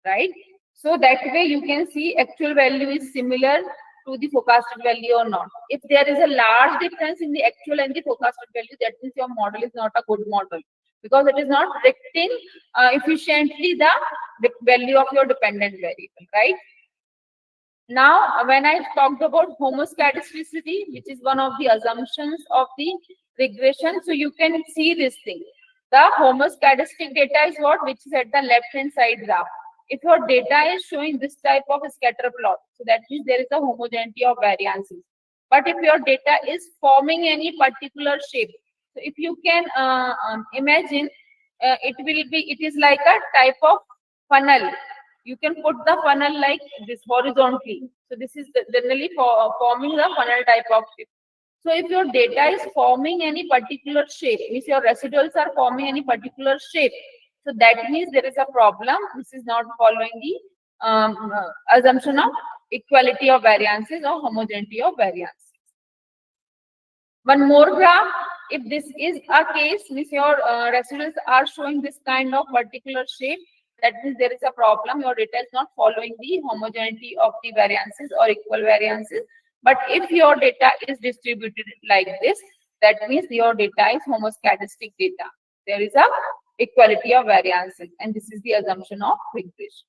right? So that way you can see actual value is similar to the forecasted value or not. If there is a large difference in the actual and the forecasted value, that means your model is not a good model, because it is not predicting efficiently the value of your dependent variable, right? Now, when I talked about homoscedasticity, which is one of the assumptions of the regression, so you can see this thing. The homoscedastic data is what? Which is at the left-hand side graph. If your data is showing this type of scatter plot, so that means there is a homogeneity of variances. But if your data is forming any particular shape, so if you can imagine, it is like a type of funnel. You can put the funnel like this horizontally. So this is generally forming the funnel type of shape. So if your data is forming any particular shape, means your residuals are forming any particular shape, so that means there is a problem. This is not following the assumption of equality of variances or homogeneity of variances. One more graph, if this is a case, means your residuals are showing this kind of particular shape, that means there is a problem. Your data is not following the homogeneity of the variances or equal variances. But if your data is distributed like this, that means your data is homoscedastic data. There is a equality of variances, and this is the assumption of regression.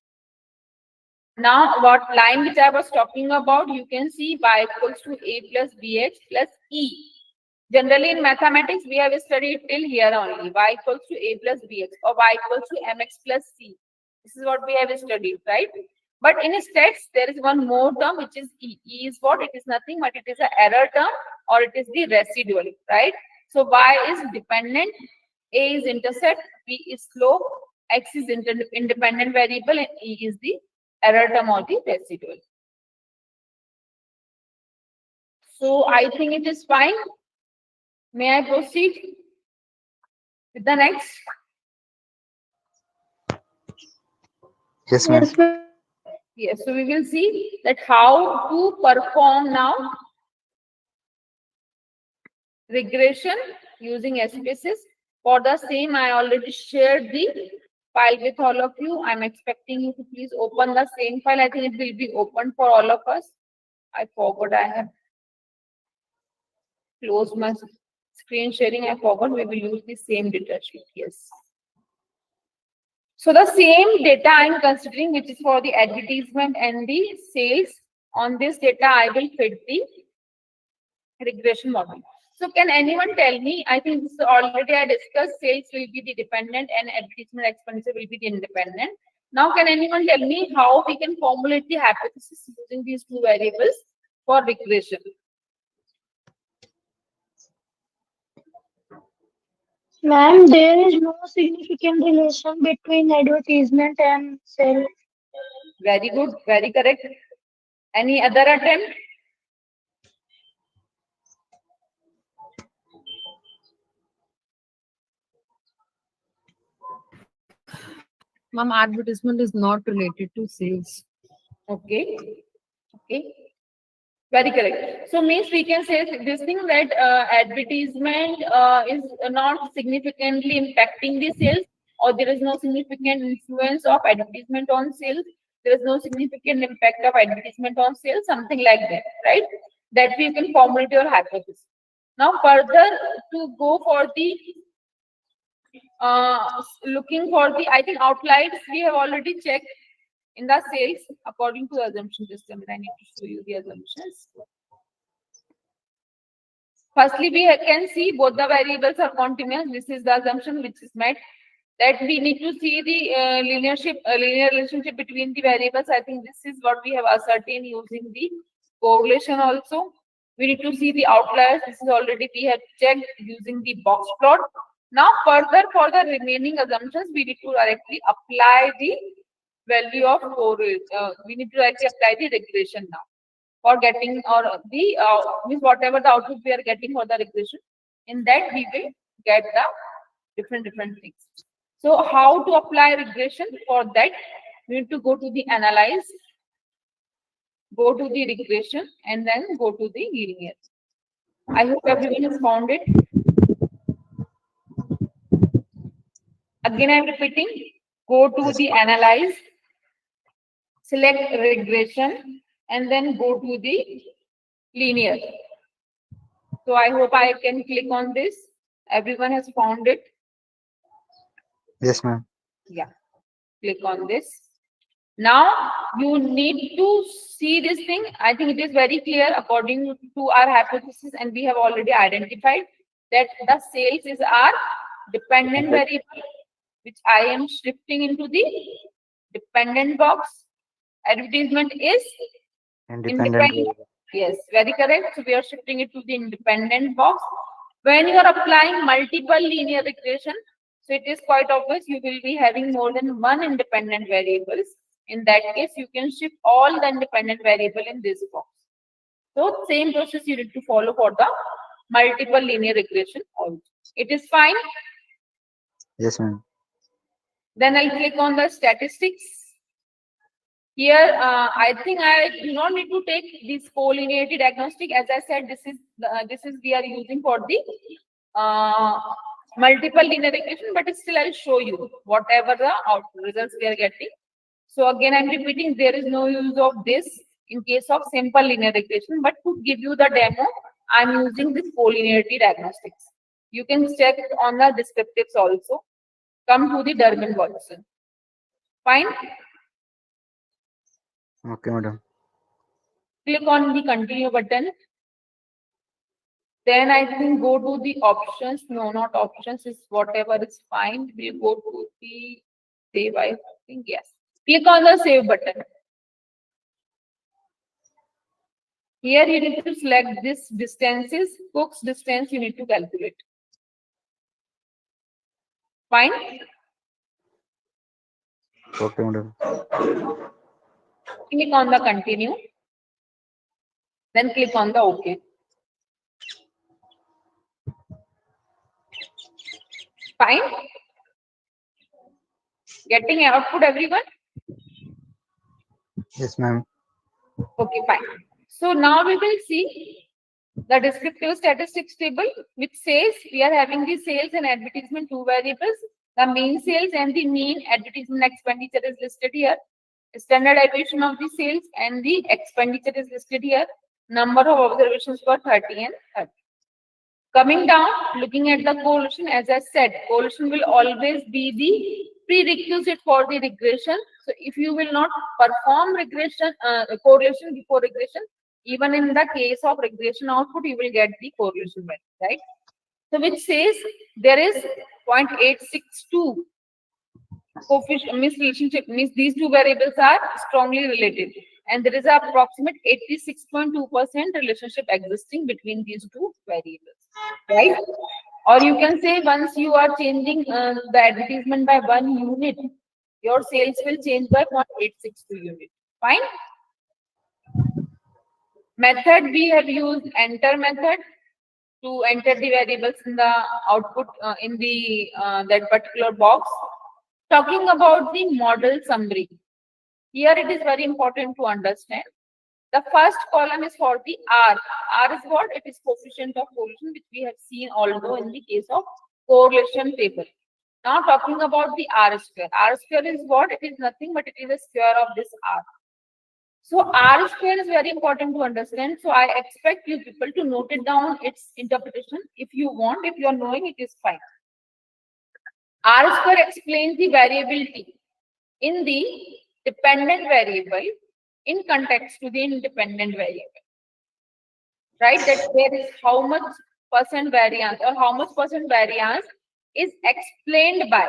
Now, what line which I was talking about, you can see y equals to a plus bx plus e. Generally, in mathematics, we have studied till here only, y equals to a plus bx or y equals to mx plus c. This is what we have studied, right? But in stats, there is one more term, which is e. E is what? It is nothing but it is an error term, or it is the residual, right? So y is dependent, a is intercept, b is slope, x is independent variable, and e is the error term or the residual. So I think it is fine. May I proceed with the next? Yes, ma'am. Yes, ma'am. Yes, so we will see that how to perform now regression using SPSS. For the same, I already shared the file with all of you. I'm expecting you to please open the same file. I think it will be open for all of us. I forgot I have closed my screen sharing. I forgot we will use the same data sheet. Yes. So the same data I'm considering, which is for the advertisement and the sales. On this data, I will fit the regression model. So can anyone tell me, I think this already I discussed, sales will be the dependent and advertisement expenditure will be the independent. Now can anyone tell me how we can formulate the hypothesis using these two variables for regression? Ma'am, there is no significant relation between advertisement and sale. Very good, very correct. Any other attempt? Ma'am, advertisement is not related to sales. Okay. Okay. Very correct. So means we can say this thing that advertisement is not significantly impacting the sales, or there is no significant influence of advertisement on sales. There is no significant impact of advertisement on sales, something like that, right? That we can formulate your hypothesis. Now further to go for the looking for the, I think outliers we have already checked in the sales according to the assumption system. I need to show you the assumptions. Firstly, we can see both the variables are continuous. This is the assumption which is met. That we need to see the linear relationship between the variables. I think this is what we have ascertained using the correlation also. We need to see the outliers. This is already we have checked using the box plot. Now further for the remaining assumptions, we need to directly apply the value of correlation. We need to directly apply the regression now for getting or the means whatever the output we are getting for the regression. In that we will get the different things. So how to apply regression? For that, we need to go to the analyze, go to the regression, and then go to the linear. I hope everyone has found it. Again, I'm repeating, go to the analyze, select regression, and then go to the linear. So I hope I can click on this. Everyone has found it. Yes, ma'am. Yeah, click on this. Now you need to see this thing. I think it is very clear according to our hypothesis, and we have already identified that the sales is our dependent variable, which I am shifting into the dependent box. Advertisement is Independent. independent. Yes, very correct. So we are shifting it to the independent box. When you are applying multiple linear regression, so it is quite obvious you will be having more than one independent variables. In that case, you can shift all the independent variable in this box. So same process you need to follow for the multiple linear regression also. It is fine. Yes, ma'am. Then I'll click on the statistics. Here, I think I do not need to take this collinearity diagnostic. As I said, this is we are using for the multiple linear regression, but still I'll show you whatever the results we are getting. So again, I'm repeating, there is no use of this in case of simple linear regression, but to give you the demo, I'm using this collinearity diagnostics. You can check on the descriptives also. Come to the Durbin-Watson. Fine. Okay, madam. Click on the continue button. Then I think go to the options. No, not options, is whatever is fine. We'll go to the save, I think, yes. Click on the save button. Here you need to select this distances, Cook's distance you need to calculate. Fine. Okay, madam. Click on the continue. Then click on the OK. Fine. Getting output, everyone? Yes, ma'am. Okay, fine. So now we will see the descriptive statistics table, which says we are having the sales and advertisement two variables. The mean sales and the mean advertisement expenditure is listed here. Standard deviation of the sales and the expenditure is listed here. Number of observations for 30 and 30. Coming down, looking at the correlation, as I said, correlation will always be the prerequisite for the regression. So if you will not perform regression, correlation before regression, even in the case of regression output, you will get the correlation value, right? So which says there is 0.862 coefficient, means relationship, means these two variables are strongly related. And there is an approximate 86.2% relationship existing between these two variables, right? Or you can say once you are changing the advertisement by 1 unit, your sales will change by 0.862 unit. Fine. Method, we have used enter method to enter the variables in the output in the that particular box. Talking about the model summary. Here it is very important to understand. The first column is for the R. R is what? It is coefficient of correlation, which we have seen although in the case of correlation table. Now talking about the R square. R square is what? It is nothing but it is a square of this R. So R square is very important to understand. So I expect you people to note it down, its interpretation. If you want, if you are knowing, it is fine. R square explains the variability in the dependent variable in context to the independent variable. Right? That there is how much percent variance or how much percent variance is explained by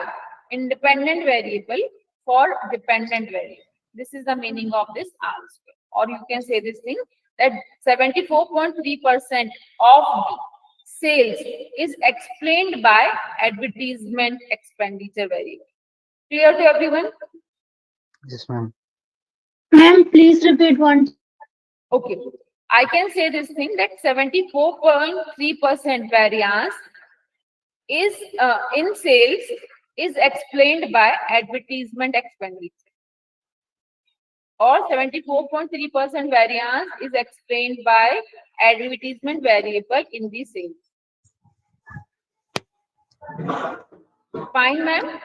independent variable for dependent variable. This is the meaning of this R square. Or you can say this thing that 74.3% of the sales is explained by advertisement expenditure variable. Clear to everyone? Yes, ma'am. Ma'am, please repeat once. Okay. I can say this thing that 74.3% variance is in sales is explained by advertisement expenditure. Or 74.3% variance is explained by advertisement variable in the sales. Fine, ma'am?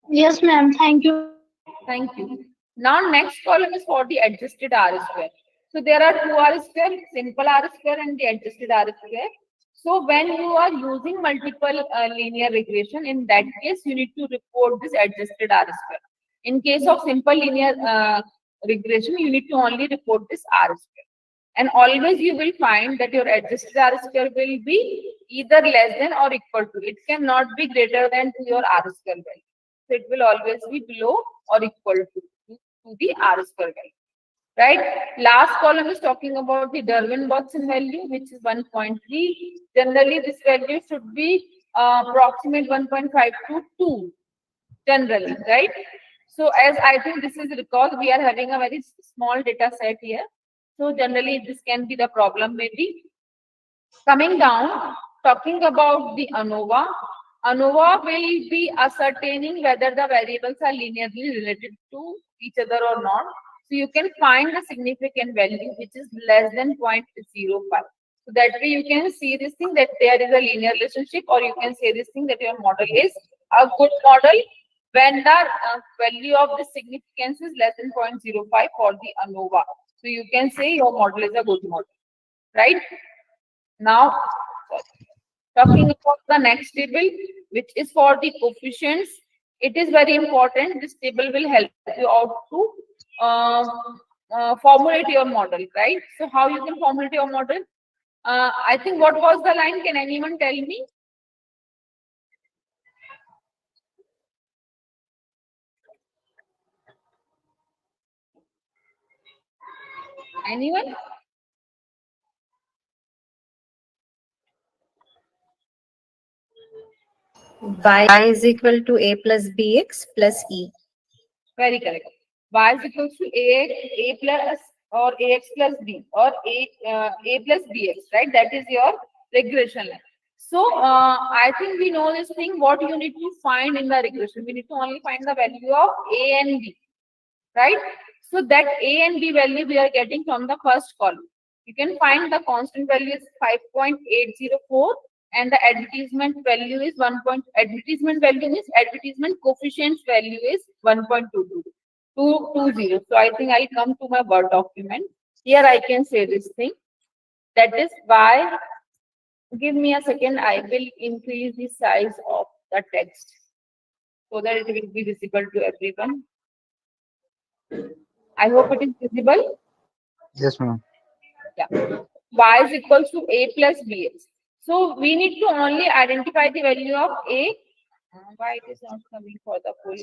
Yes, ma'am. Thank you. Thank you. Now, next column is for the adjusted R square. So, there are two R square, simple R square and the adjusted R square. So, when you are using multiple linear regression, in that case, you need to report this adjusted R square. In case of simple linear regression, you need to only report this R square. And always you will find that your adjusted R square will be either less than or equal to. It cannot be greater than to your R square value. So it will always be below or equal to the R square value. Right? Last column is talking about the Darwin-Watson value, which is 1.3. Generally, this value should be approximate 1.5 to 2. Generally, right? So as I think this is because we are having a very small data set here. So generally, this can be the problem maybe. Coming down, talking about the ANOVA. ANOVA will be ascertaining whether the variables are linearly related to each other or not. So you can find a significant value which is less than 0.05. So that way you can see this thing that there is a linear relationship, or you can say this thing that your model is a good model when the value of the significance is less than 0.05 for the ANOVA. So you can say your model is a good model, right? Now, talking about the next table, which is for the coefficients, it is very important. This table will help you out to formulate your model, right? So how you can formulate your model? I think what was the line? Can anyone tell me? Anyone? Y is equal to A plus BX plus E. Very correct. Y is equals to A plus or AX plus B or A plus BX, right? That is your regression line. So I think we know this thing. What you need to find in the regression, we need to only find the value of A and B, right? So that A and B value we are getting from the first column. You can find the constant value is 5.804 and the advertisement value is advertisement coefficient value is 1.220. So I think I'll come to my Word document. Here I can say this thing. That is why, give me a second, I will increase the size of the text so that it will be visible to everyone. I hope it is visible. Yes, ma'am. Yeah. Y is equals to A plus BX. So we need to only identify the value of A. Why it is not coming for the full?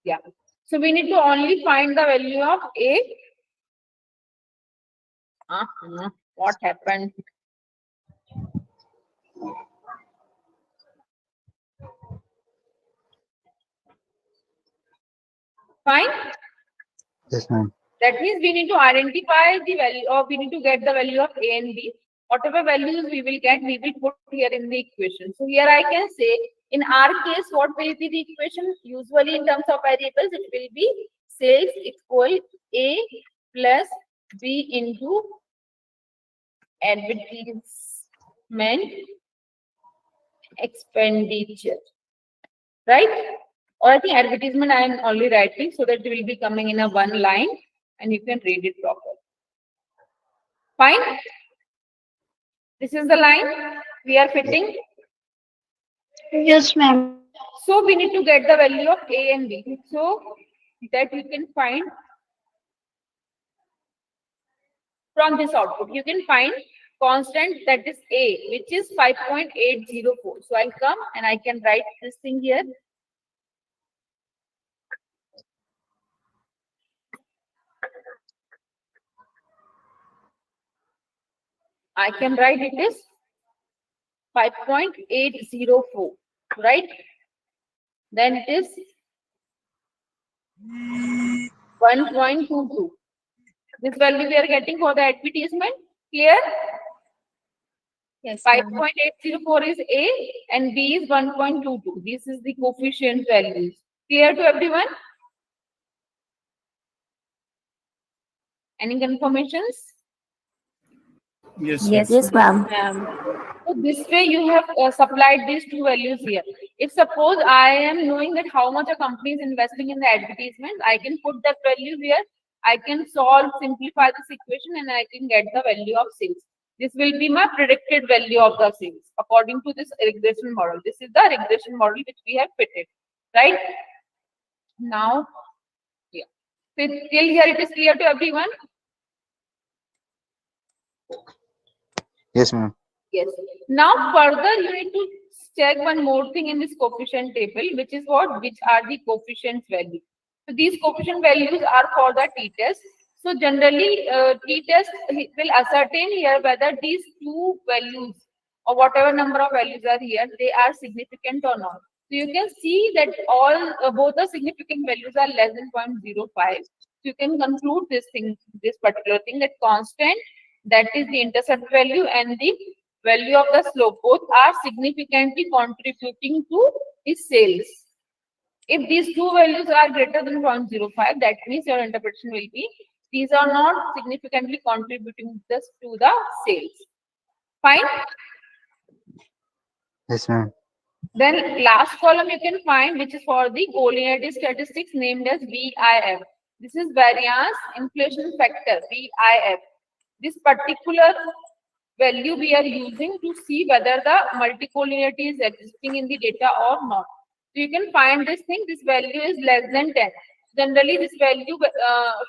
Yeah. So we need to only find the value of A. What happened? Fine. Yes, ma'am. That means we need to identify the value, or we need to get the value of A and B. Whatever values we will get, we will put here in the equation. So here I can say, in our case, what will be the equation? Usually in terms of variables, it will be sales equal A plus B into advertisement expenditure, right? Or I think advertisement I am only writing so that it will be coming in a one line and you can read it properly. Fine. This is the line we are fitting. Yes, ma'am. So we need to get the value of A and B. So that you can find from this output. You can find constant, that is A, which is 5.804. So I'll come and I can write this thing here. I can write it is 5.804, right? Then it is 1.22. This value we are getting for the advertisement. Clear? Yes, ma'am. 5.804 is A and B is 1.22. This is the coefficient values. Clear to everyone? Any confirmations? Yes. Yes, ma'am. So this way you have supplied these two values here. If suppose I am knowing that how much a company is investing in the advertisement, I can put that value here. I can simplify this equation and I can get the value of sales. This will be my predicted value of the sales according to this regression model. This is the regression model which we have fitted, right? Now, yeah. So till here it is clear to everyone? Yes, ma'am. Yes. Now further you need to check one more thing in this coefficient table, which is what? Which are the coefficient values. So these coefficient values are for the t-test. So generally t-test will ascertain here whether these two values or whatever number of values are here, they are significant or not. So you can see that all both the significant values are less than 0.05. So you can conclude this thing, this particular thing, that constant, that is the intercept value, and the value of the slope, both are significantly contributing to the sales. If these two values are greater than 0.05, that means your interpretation will be these are not significantly contributing to the sales. Fine. Yes, ma'am. Then last column you can find, which is for the collinearity statistics, named as VIF. This is variance inflation factor, VIF. This particular value we are using to see whether the multicollinearity is existing in the data or not. So you can find this thing, this value is less than 10. Generally this value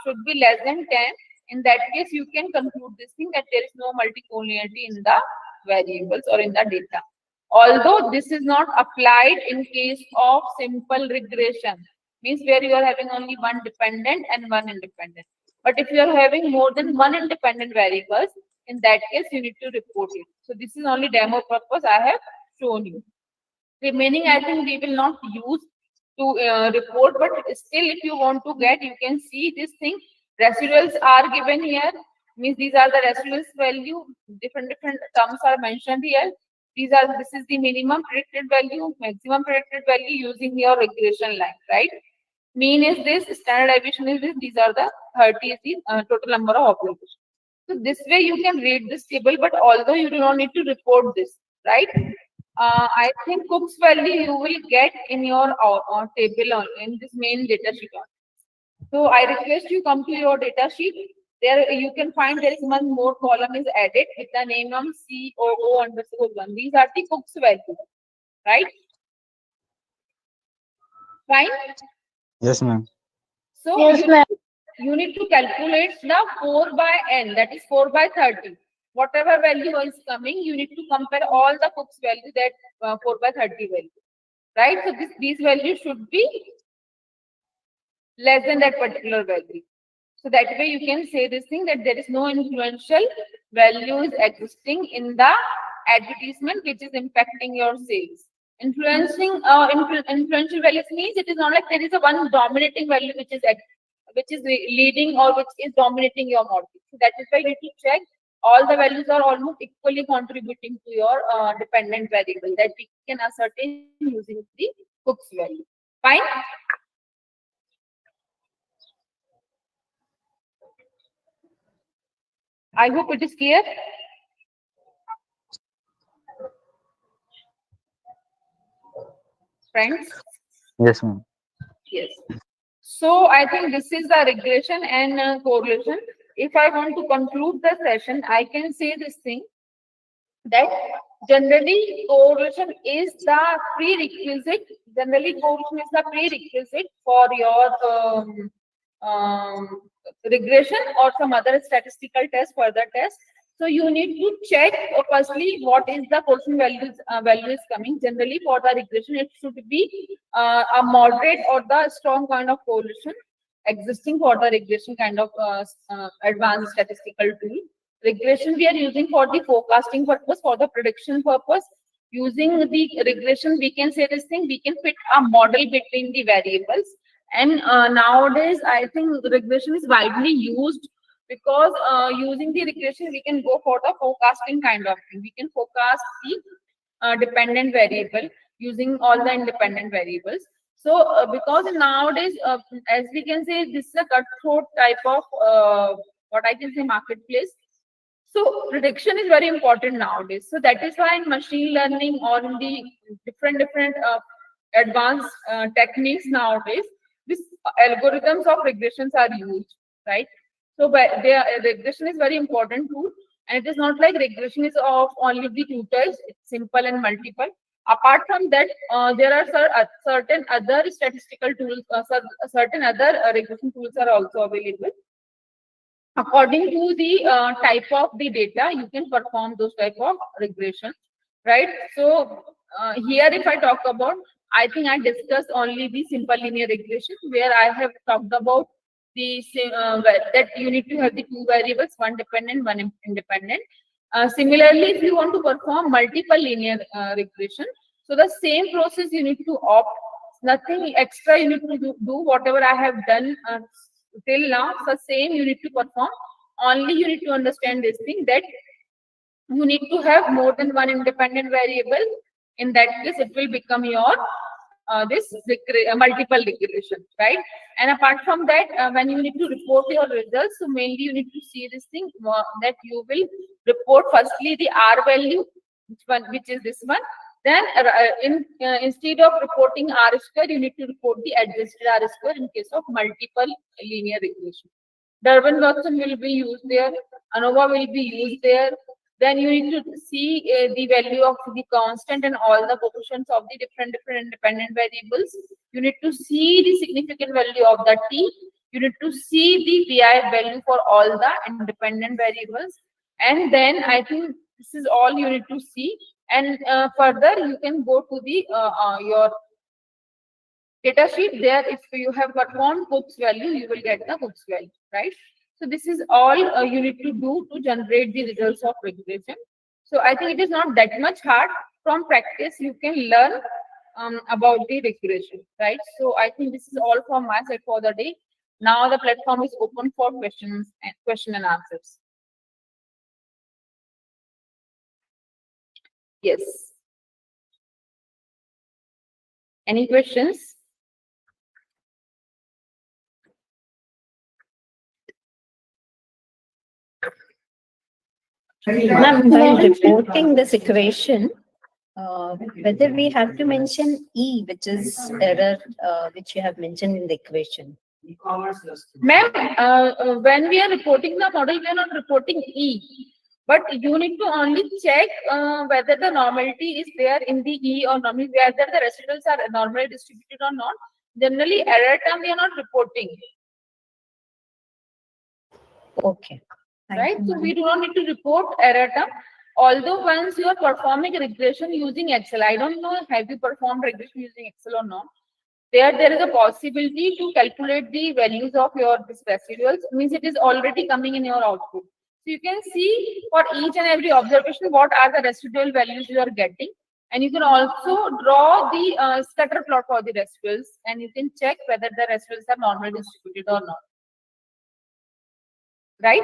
should be less than 10. In that case you can conclude this thing that there is no multicollinearity in the variables or in the data. Although this is not applied in case of simple regression, means where you are having only one dependent and one independent. But if you are having more than one independent variables, in that case you need to report it. So this is only demo purpose I have shown you. Remaining I think we will not use to report, but still if you want to get, you can see this thing. Residuals are given here, means these are the residuals value, different terms are mentioned here. This is the minimum predicted value, maximum predicted value using your regression line, right? Mean is this, standard deviation is this, these are the 30 is the total number of observations. So this way you can read this table, but although you do not need to report this, right? I think Cook's value you will get in your table in this main data sheet. So I request you come to your data sheet. There you can find there is one more column is added with the name of COO_1. These are the Cook's value, right? Fine. Yes, ma'am. So Yes, ma'am. you need to calculate the 4 by n, that is 4 by 30. Whatever value is coming, you need to compare all the Cook's value, that 4 by 30 value, right? So these values should be less than that particular value. So that way you can say this thing, that there is no influential values existing in the advertisement which is impacting your sales. Influential values means it is not like there is a one dominating value which is leading or which is dominating your model. So that is why you need to check all the values are almost equally contributing to your dependent variable, that we can ascertain using the Cook's value. Fine. I hope it is clear. Friends? Yes, ma'am. Yes. So I think this is the regression and correlation. If I want to conclude the session, I can say this thing, that generally correlation is the prerequisite. Generally, correlation is the prerequisite for your regression or some other statistical test, further test. So you need to check firstly what is the correlation value is coming. Generally, for the regression, it should be a moderate or the strong kind of correlation existing for the regression kind of advanced statistical tool. Regression we are using for the forecasting purpose, for the prediction purpose. Using the regression, we can say this thing, we can fit a model between the variables. And nowadays, I think regression is widely used because using the regression, we can go for the forecasting kind of thing. We can forecast the dependent variable using all the independent variables. So because nowadays, as we can say, this is a cutthroat type of what I can say marketplace. So prediction is very important nowadays. So that is why in machine learning or in the different advanced techniques nowadays, these algorithms of regressions are used, right? So regression is very important too, and it is not like regression is of only the two types. It's simple and multiple. Apart from that, there are certain other statistical tools, certain other regression tools are also available. According to the type of the data, you can perform those type of regression, right? So here, if I talk about, I think I discussed only the simple linear regression, where I have talked about the that you need to have the two variables, one dependent, one independent. Similarly, if you want to perform multiple linear regression, so the same process you need to opt. Nothing extra you need to do whatever I have done till now. So same you need to perform. Only you need to understand this thing, that you need to have more than one independent variable. In that case, it will become your multiple regression, right? And apart from that, when you need to report your results, so mainly you need to see this thing, that you will report firstly the R value, which is this one. Then instead of reporting R square, you need to report the adjusted R square in case of multiple linear regression. Durbin-Watson will be used there, ANOVA will be used there. Then you need to see the value of the constant and all the coefficients of the different independent variables. You need to see the significant value of the T. You need to see the PI value for all the independent variables. And then I think this is all you need to see. And further, you can go to the your data sheet. There, if you have performed Hooke's value, you will get the Hooke's value, right? So this is all you need to do to generate the results of regression. So I think it is not that much hard. From practice, you can learn about the regression, right? So I think this is all from my side for the day. Now the platform is open for question and answers. Yes. Any questions? Ma'am, while reporting this equation, whether we have to mention E, which is error, which you have mentioned in the equation. Ma'am, when we are reporting the model, we are not reporting E. But you need to only check whether the normality is there in the E or normally whether the residuals are normally distributed or not. Generally, error term we are not reporting. Okay. Right? So we do not need to report error term. Although once you are performing regression using Excel, I don't know have you performed regression using Excel or not. There is a possibility to calculate the values of your residuals. Means it is already coming in your output. So you can see for each and every observation what are the residual values you are getting. And you can also draw the scatter plot for the residuals, and you can check whether the residuals are normally distributed or not. Right?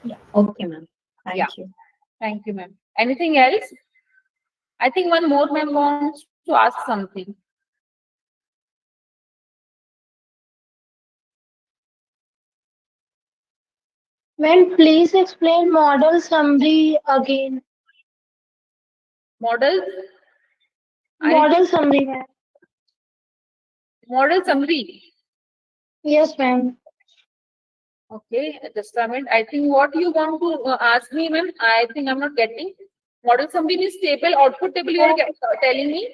Yeah. Okay, ma'am. Thank you. Thank you, ma'am. Anything else? I think one more ma'am wants to ask something. Ma'am, please explain model summary again. Model? Model summary, ma'am. Model summary. Yes, ma'am. Okay, just a minute. I think what you want to ask me, ma'am, I think I'm not getting. Model summary is table, output table you are telling me?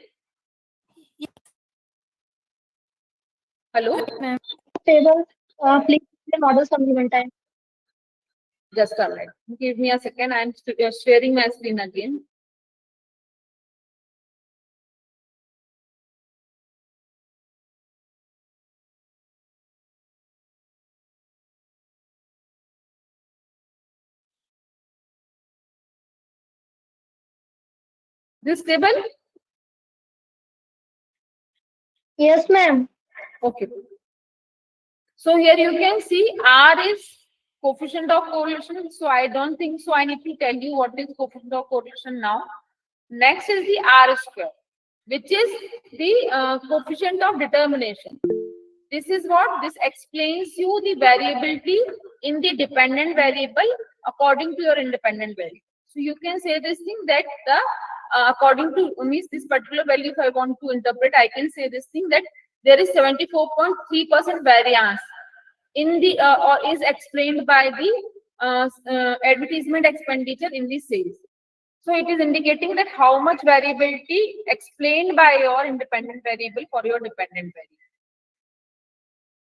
Hello? Table, please the model summary one time. Just a minute. Give me a second. I'm sharing my screen again. This table? Yes, ma'am. Okay. So here you can see R is coefficient of correlation. So I don't think so. I need to tell you what is coefficient of correlation now. Next is the R square, which is the coefficient of determination. This is what this explains you the variability in the dependent variable according to your independent variable. So you can say this thing that the according to means this particular value, if I want to interpret, I can say this thing that there is 74.3% variance in the or is explained by the advertisement expenditure in the sales. So it is indicating that how much variability explained by your independent variable for your dependent variable.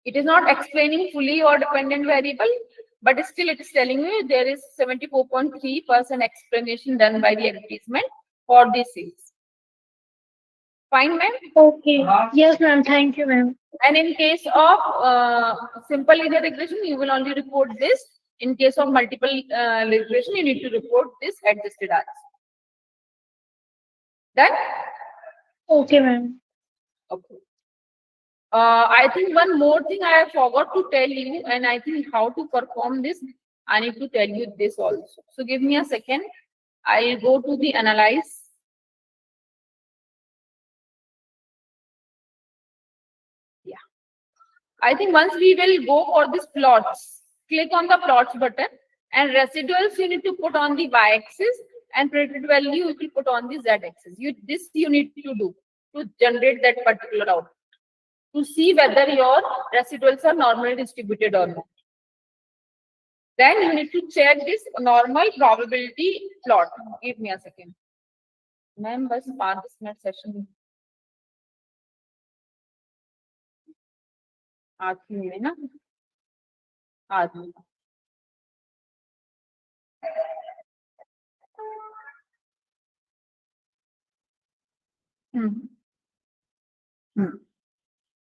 It is not explaining fully your dependent variable, but still it is telling you there is 74.3% explanation done by the advertisement for the sales. Fine, ma'am? Okay. Yes, ma'am. Thank you, ma'am. And in case of simple linear regression, you will only report this. In case of multiple regression, you need to report this adjusted RS. Done? Okay, ma'am. Okay. I think one more thing I forgot to tell you, and I think how to perform this, I need to tell you this also. So give me a second. I'll go to the analyze. Yeah. I think once we will go for this plots, click on the plots button, and residuals you need to put on the y-axis, and predicted value you will put on the z-axis. This you need to do to generate that particular output, to see whether your residuals are normally distributed or not. Then you need to check this normal probability plot. Give me a second. Ma'am, bus participant session. आती हूँ ना आती हूँ.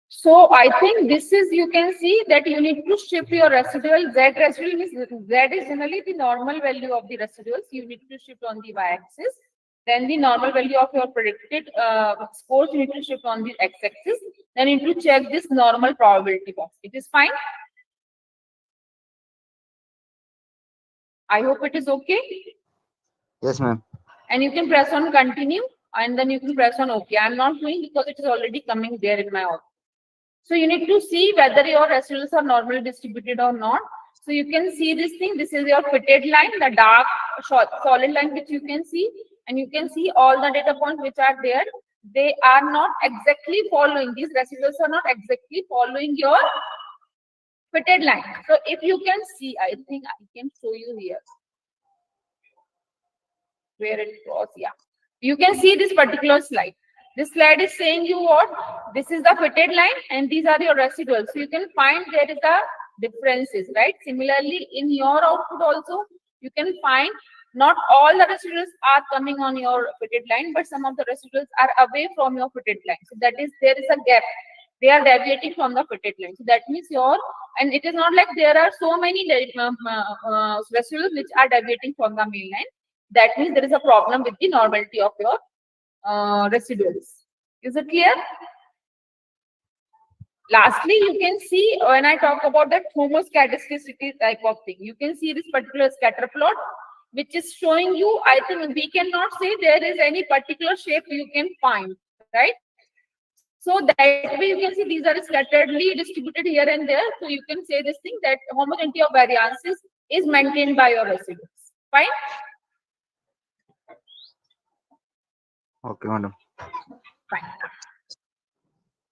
So I think this is, you can see that you need to shift your residual. Z residual means Z is generally the normal value of the residuals. You need to shift on the y-axis. Then the normal value of your predicted scores you need to shift on the x-axis. Then you need to check this normal probability box. It is fine. I hope it is okay. Yes, ma'am. And you can press on continue, and then you can press on OK. I'm not doing because it is already coming there in my output. So you need to see whether your residuals are normally distributed or not. So you can see this thing. This is your fitted line, the dark solid line which you can see, and you can see all the data points which are there. They are not exactly following. These residuals are not exactly following your fitted line. So if you can see, I think I can show you here where it was. Yeah, you can see this particular slide. This slide is saying you what? This is the fitted line and these are your residuals. So you can find there is a differences, right? Similarly, in your output also, you can find not all the residuals are coming on your fitted line, but some of the residuals are away from your fitted line. So that is, there is a gap. They are deviating from the fitted line. So that means your, and it is not like there are so many residuals which are deviating from the main line. That means there is a problem with the normality of your residuals. Is it clear? Lastly, you can see when I talk about that homoscedasticity type of thing, you can see this particular scatter plot, which is showing you, I think we cannot say there is any particular shape you can find, right? So that way you can see these are scatteredly distributed here and there. So you can say this thing that homogeneity of variances is maintained by your residuals. Fine? Okay, madam. Fine.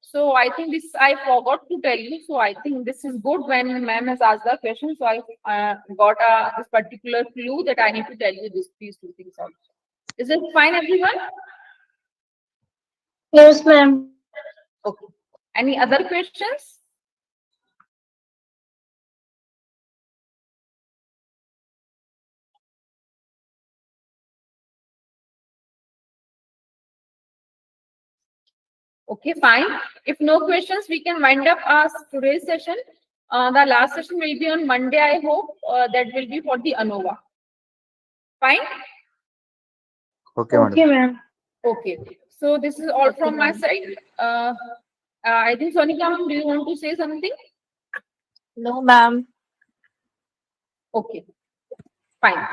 So I think this I forgot to tell you. So I think this is good when ma'am has asked the question. So I got this particular clue that I need to tell you these two things also. Is it fine, everyone? Yes, ma'am. Okay. Any other questions? Okay, fine. If no questions, we can wind up our today's session. The last session will be on Monday, I hope. That will be for the ANOVA. Fine? Okay, madam. Okay, ma'am. Okay. So this is all from my side. I think Sonika, ma'am, do you want to say something? No, ma'am. Okay, fine.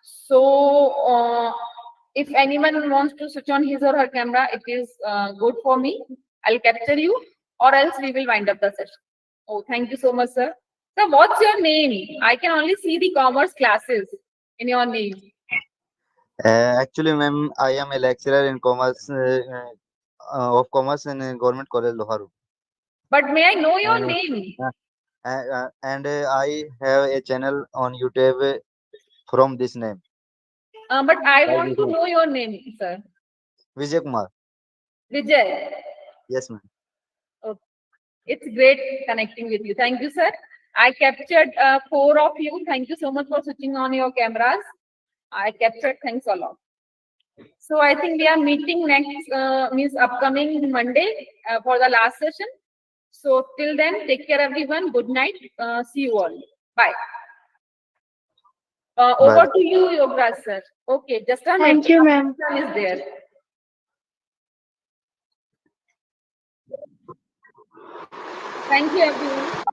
So, if anyone wants to switch on his or her camera, it is good for me. I'll capture you, or else we will wind up the session. Oh, thank you so much, sir. Sir, what's your name? I can only see the commerce classes in your name. Actually, ma'am, I am a lecturer in commerce of commerce in Government College Loharu. But may I know your Uh, name? and I have a channel on YouTube from this name, But I by want this to name, know your name, sir. Vijay Kumar. Vijay. Yes, ma'am. Okay. It's great connecting with you. Thank you, sir. I captured 4 of you. Thank you so much for switching on your cameras. I captured. Thanks a lot. So I think we are meeting next means upcoming Monday for the last session. So till then, take care, everyone. Good night. See you all. Bye. Over Bye. to you, Yograj sir. Okay, just a minute. Thank you, ma'am. Is there? Thank you, everyone.